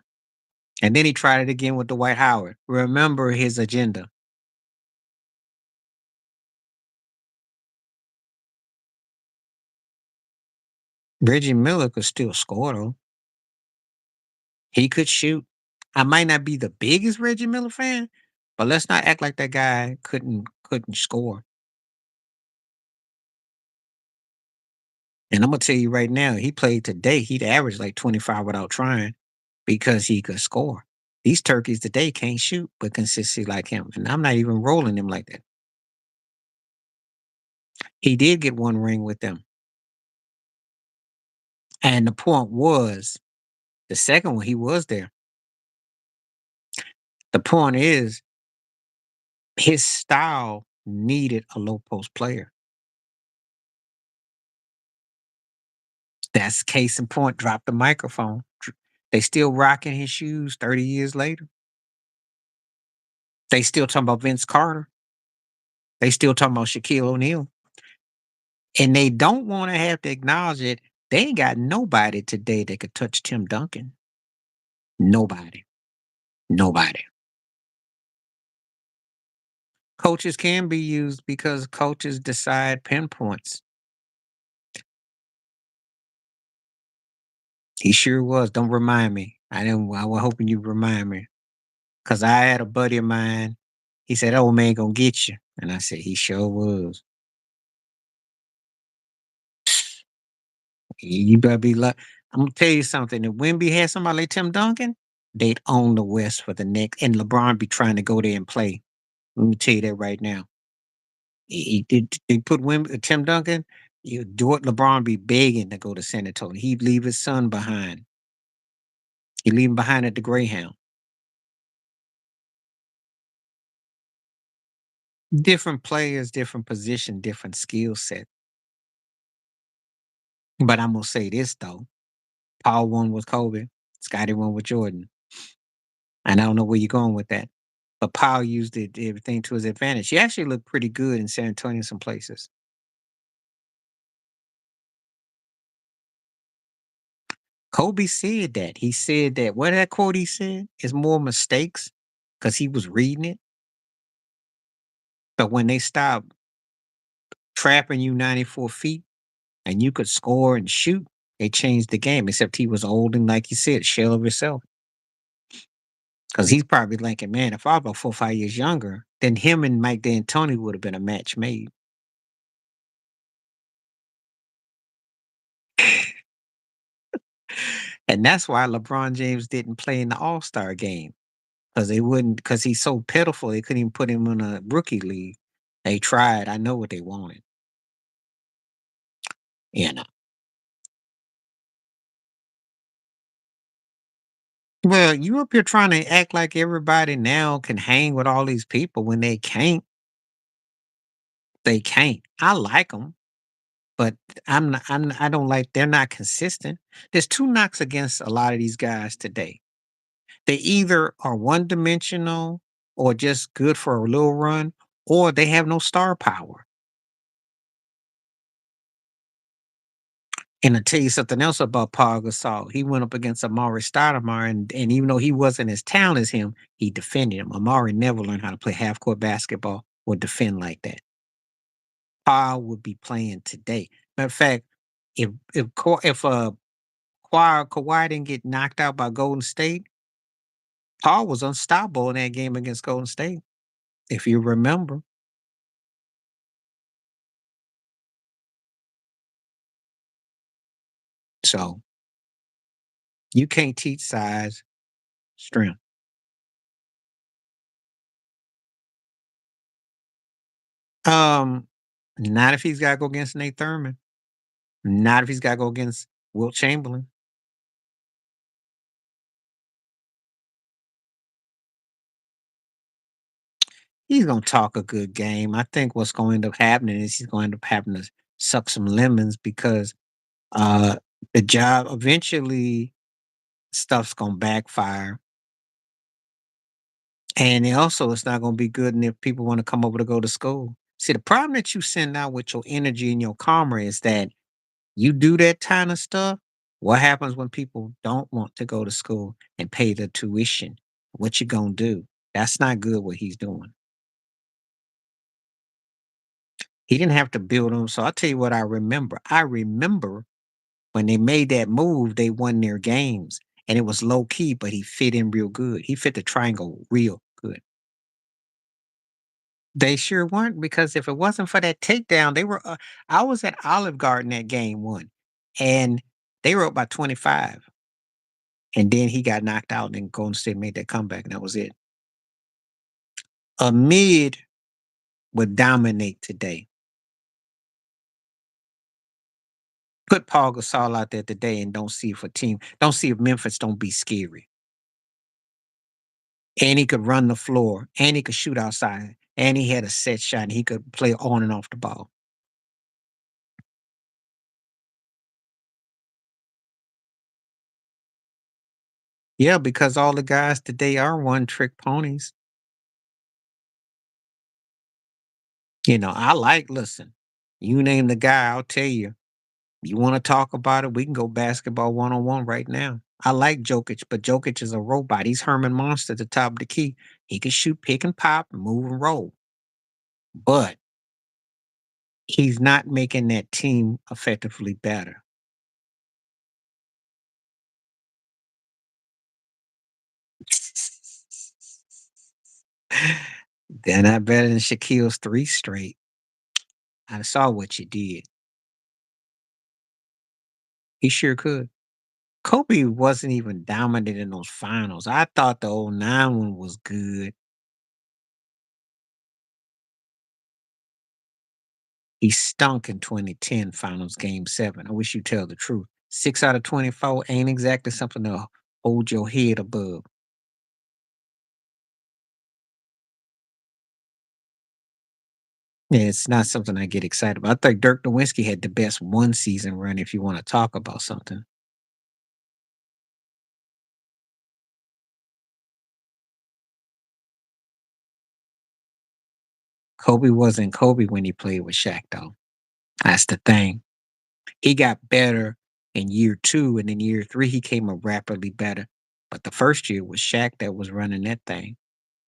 And then he tried it again with Dwight Howard. Remember his agenda. Reggie Miller could still score though. He could shoot. I might not be the biggest Reggie Miller fan, but let's not act like that guy couldn't score. And I'm gonna tell you right now, he played today, he'd average like 25 without trying because he could score. These turkeys today can't shoot, but consistently like him. And I'm not even rolling him like that. He did get one ring with them. And the point was, the second one, he was there. The point is, his style needed a low post player. That's case in point. Drop the microphone. They still rocking his shoes 30 years later. They still talking about Vince Carter. They still talking about Shaquille O'Neal. And they don't want to have to acknowledge it. They ain't got nobody today that could touch Tim Duncan. Nobody. Nobody. Coaches can be used because coaches decide pinpoints. He sure was. Don't remind me. I was hoping you remind me. Cause I had a buddy of mine. He said, "Old man gonna get you," and I said, "He sure was." You better be like. I'm gonna tell you something. If Wimby had somebody like Tim Duncan, they'd own the West for the next. And LeBron be trying to go there and play. Let me tell you that right now. He did. They put Tim Duncan. LeBron be begging to go to San Antonio. He'd leave his son behind. He'd leave him behind at the Greyhound. Different players, different position, different skill set. But I'm gonna say this though. Paul won with Kobe. Scotty won with Jordan. And I don't know where you're going with that. But Paul used everything to his advantage. He actually looked pretty good in San Antonio in some places. Kobe said that. He said that what that quote he said is more mistakes because he was reading it. But when they stopped trapping you 94 feet and you could score and shoot, they changed the game. Except he was old and like you said, shell of himself. Because he's probably thinking, man, if I was about 4 or 5 years younger, then him and Mike D'Antoni would have been a match made. And that's why LeBron James didn't play in the All-Star game. Because they wouldn't, because he's so pitiful, they couldn't even put him in a rookie league. They tried. I know what they wanted. You know. Well, you up here trying to act like everybody now can hang with all these people when they can't. They can't. I like them, but I don't like. They're not consistent. There's two knocks against a lot of these guys today. They either are one dimensional or just good for a little run, or they have no star power. And I tell you something else about Paul Gasol. He went up against Amari Stoudemire, and even though he wasn't as talented as him, he defended him. Amari never learned how to play half court basketball or defend like that. Paul would be playing today. Matter of fact, if Kawhi didn't get knocked out by Golden State, Paul was unstoppable in that game against Golden State. If you remember, so you can't teach size, strength. Um, Not if he's got to go against Nate Thurman. Not if he's got to go against Wilt Chamberlain. He's gonna talk a good game. I think what's going to end up happening is he's going to end up having to suck some lemons because uh the job eventually stuff's gonna backfire. And it also it's not gonna be good and if people want to come over to go to school. See, the problem that you send out with your energy and your karma is that you do that kind of stuff. What happens when people don't want to go to school and pay the tuition? What you gonna do? That's not good what he's doing. He didn't have to build them. So I'll tell you what I remember. I remember when they made that move, they won their games. And it was low key, but he fit in real good. He fit the triangle real good. They sure weren't because if it wasn't for that takedown, they were. I was at Olive Garden that game one, and they were up by 25. And then he got knocked out, and Golden State made that comeback, and that was it. A mid would dominate today. Put Paul Gasol out there today and don't see if a team, don't see if Memphis don't be scary. And he could run the floor, and he could shoot outside, and he had a set shot, and he could play on and off the ball. Yeah, because all the guys today are one trick ponies. I like, listen, you name the guy, I'll tell you. You want to talk about it? We can go basketball one on one right now. I like Jokic, but Jokic is a robot. He's Herman Monster at the top of the key. He can shoot, pick and pop, move and roll. But he's not making that team effectively better. They're not better than Shaquille's three straight. I saw what you did. He sure could. Kobe wasn't even dominant in those finals. I thought the '09 one was good. He stunk in 2010 finals game seven. I wish you tell the truth. 6 out of 24 ain't exactly something to hold your head above. Yeah, it's not something I get excited about. I think Dirk Nowitzki had the best one season run if you want to talk about something. Kobe wasn't Kobe when he played with Shaq, though. That's the thing. He got better. in year 2, and in year 3, he came up rapidly better. But the first year was Shaq that was running that thing.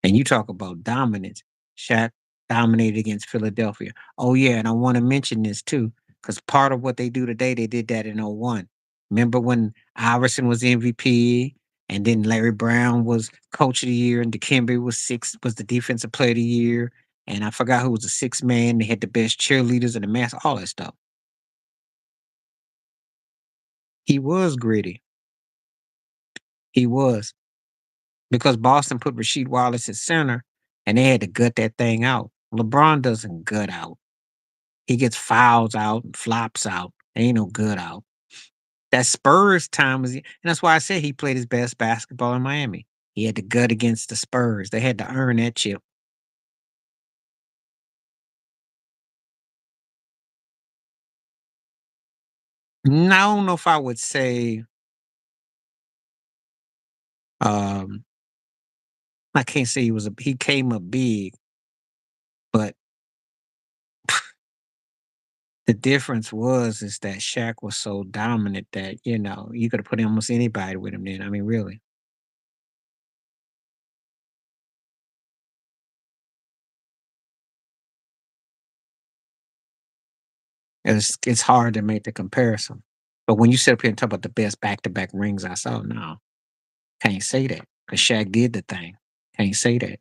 And you talk about dominance. Shaq dominated against Philadelphia. Oh, yeah, and I wanna mention this too, because part of what they do today, they did that in '01. Remember when Iverson was MVP, and then Larry Brown was coach of the year, and Dikembe was the defensive player of the year, and I forgot who was the 6th man. They had the best cheerleaders and the mass, all that stuff. He was gritty. He was. Because Boston put Rasheed Wallace at center, and they had to gut that thing out. LeBron doesn't gut out. He gets fouls out and flops out. Ain't no good out. That Spurs time was, and that's why I said he played his best basketball in Miami. He had to gut against the Spurs. They had to earn that chip. I don't know if I would say, um, I can't say he came up big, but the difference is that Shaq was so dominant that, you could have put almost anybody with him then. I mean, really. It's hard to make the comparison. But when you sit up here and talk about the best back-to-back rings I saw, no, can't say that because Shaq did the thing. Can't say that.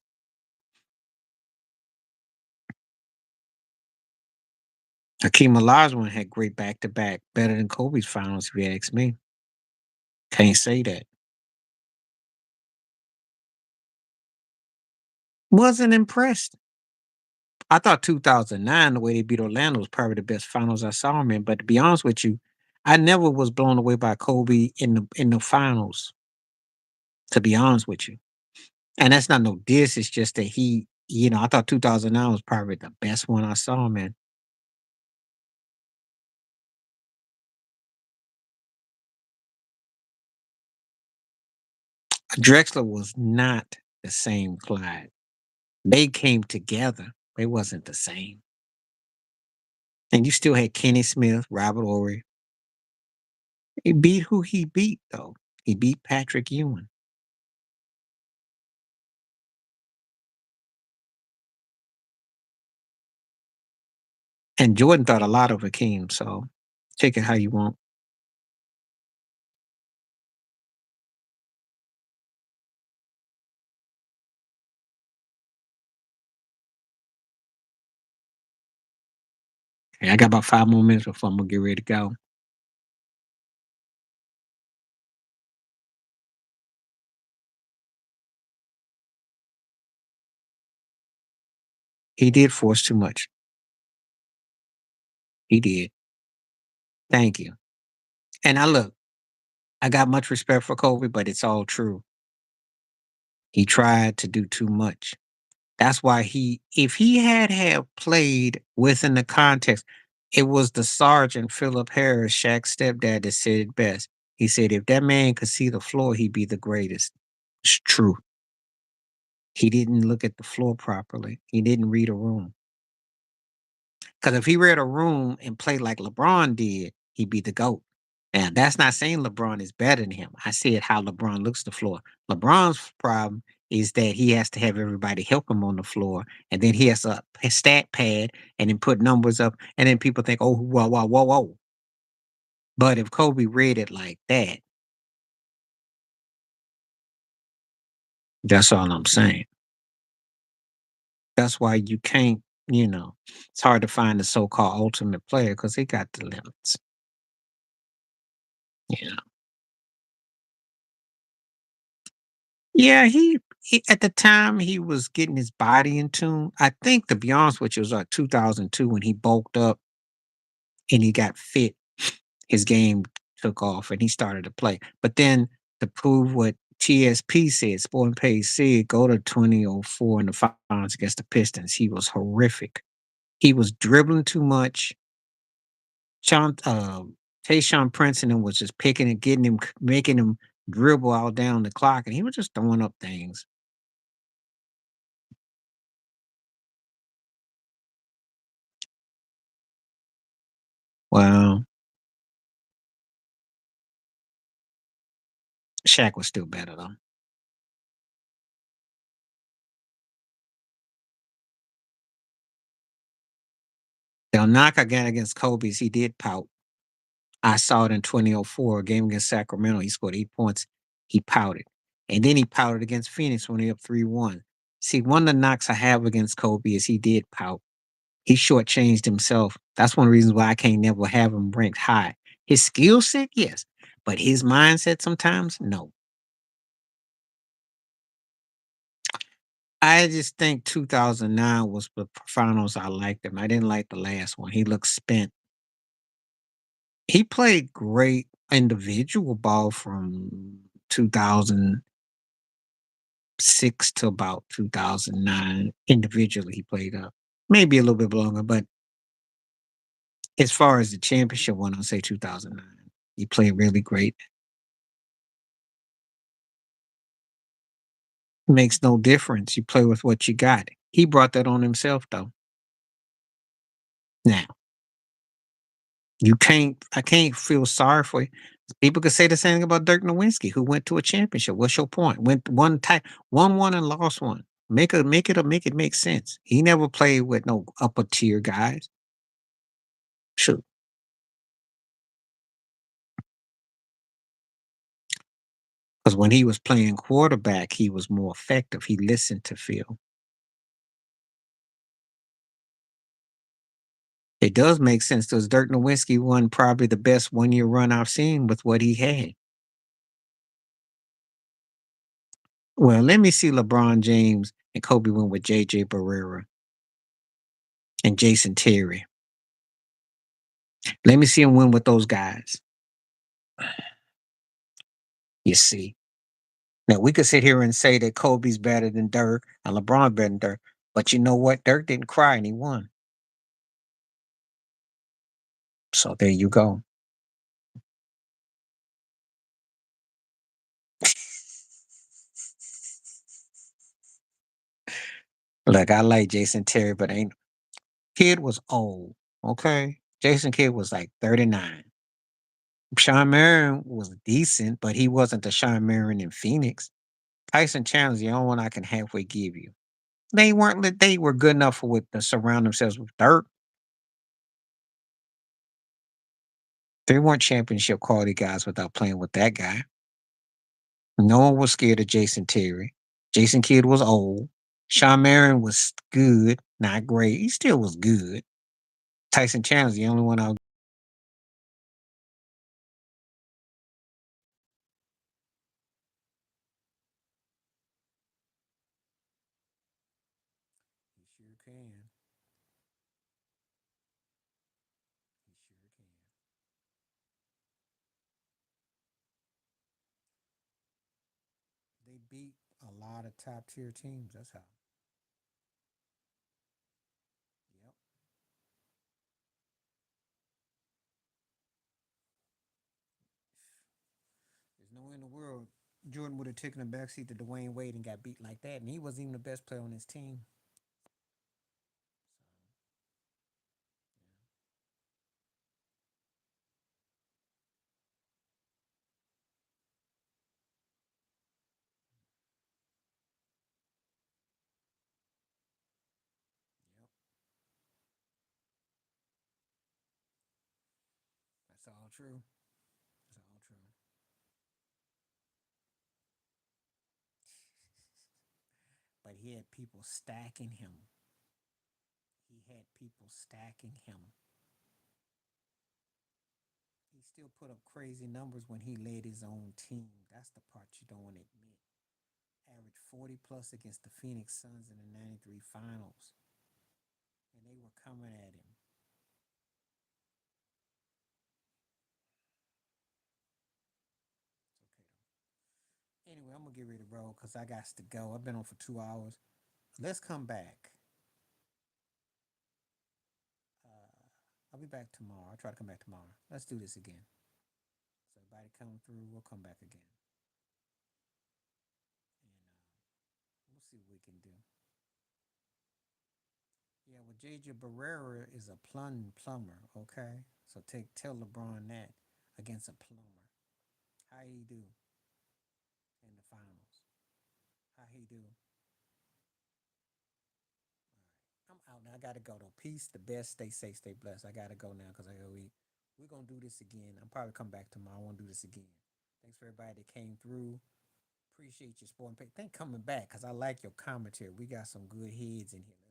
Hakeem Olajuwon had great back-to-back, better than Kobe's finals, if you ask me. Can't say that. Wasn't impressed. I thought 2009, the way they beat Orlando was probably the best finals I saw him in. But to be honest with you, I never was blown away by Kobe in the finals. To be honest with you, and that's not no diss. It's just that I thought 2009 was probably the best one I saw him in. Drexler was not the same Clyde. They came together. They wasn't the same. And you still had Kenny Smith, Robert Ory. He beat who he beat though. He beat Patrick Ewing. And Jordan thought a lot of Hakeem, so take it how you want. Okay, I got about 5 more minutes before I'm gonna get ready to go. He did force too much. He did. Thank you. And I got much respect for Kobe, but it's all true. He tried to do too much. That's why if he had have played within the context, it was the Sergeant Philip Harris, Shaq's stepdad, that said it best. He said, if that man could see the floor, he'd be the greatest. It's true. He didn't look at the floor properly. He didn't read a room. Because if he read a room and played like LeBron did, he'd be the GOAT. Now, that's not saying LeBron is better than him. I said how LeBron looks the floor. LeBron's problem is that he has to have everybody help him on the floor, and then he has a stat pad and then put numbers up, and then people think, oh, whoa, whoa, whoa, whoa. But if Kobe read it like that, that's all I'm saying. That's why you can't, it's hard to find the so-called ultimate player because he got the limits. Yeah. Yeah, he at the time he was getting his body in tune. I think to be honest with you, it was like 2002 when he bulked up and he got fit. His game took off and he started to play. But then to prove what TSP said, Sporting Page said, go to 2004 in the finals against the Pistons. He was horrific. He was dribbling too much. Sean, Tayshaun Prince and him was just picking and getting him, making him dribble all down the clock, and he was just throwing up things. Wow. Shaq was still better though. The knock I got against Kobe is he did pout. I saw it in 2004, a game against Sacramento. He scored 8 points. He pouted. And then he pouted against Phoenix when they up 3-1. See, one of the knocks I have against Kobe is he did pout. He shortchanged himself. That's one of the reasons why I can't never have him ranked high. His skill set, yes. But his mindset sometimes, no. I just think 2009 was the finals I liked him. I didn't like the last one. He looked spent. He played great individual ball from 2006 to about 2009. Individually, he played up. Maybe a little bit longer, but as far as the championship one, I'll say 2009. He played really great. Makes no difference. You play with what you got. He brought that on himself, though. Now, I can't feel sorry for you. People could say the same thing about Dirk Nowitzki, who went to a championship. What's your point? Went one time, won one and lost one. Make it make sense. He never played with no upper tier guys. Shoot. Because when he was playing quarterback, he was more effective. He listened to Phil. It does make sense because Dirk Nowitzki won probably the best 1 year run I've seen with what he had. Well, let me see LeBron James and Kobe win with JJ Barrera and Jason Terry. Let me see him win with those guys. You see. Now we could sit here and say that Kobe's better than Dirk and LeBron better than Dirk. But you know what? Dirk didn't cry and he won. So there you go. Look, I like Jason Terry, but ain't kid was old. Okay. Jason Kidd was like 39. Sean Marion was decent, but he wasn't the Sean Marion in Phoenix. Tyson Chandler's the only one I can halfway give you. They were good enough for with to surround themselves with dirt. They weren't championship quality guys without playing with that guy. No one was scared of Jason Terry. Jason Kidd was old. Sean Marion was good, not great. He still was good. Tyson Chandler's the only one I'll. He sure can. He sure can. They beat a lot of top tier teams. That's how. Yep. There's no way in the world Jordan would have taken a backseat to Dwayne Wade and got beat like that, and he wasn't even the best player on his team. Yep, that's all true. That's all true. But he had people stacking him. He had people stacking him. He still put up crazy numbers when he led his own team. That's the part you don't want to admit. Averaged 40 plus against the Phoenix Suns in the 93 finals. And they were coming at him. It's okay though. Anyway, I'm gonna get ready to roll because I got to go. I've been on for 2 hours. Let's come back. I'll be back tomorrow. I'll try to come back tomorrow. Let's do this again. So everybody come through, we'll come back again. And we'll see what we can do. Yeah, well, JJ Barrera is a plumber, okay? So tell LeBron that against a plumber. How he do? in the finals. How he do? I'm out now. I gotta go though. Peace, the best. Stay safe, stay blessed. I gotta go now because I go we're gonna do this again. I'm probably come back tomorrow. I want to do this again. Thanks for everybody that came through. Appreciate your support and pay. Thank coming back because I like your commentary. We got some good heads in here.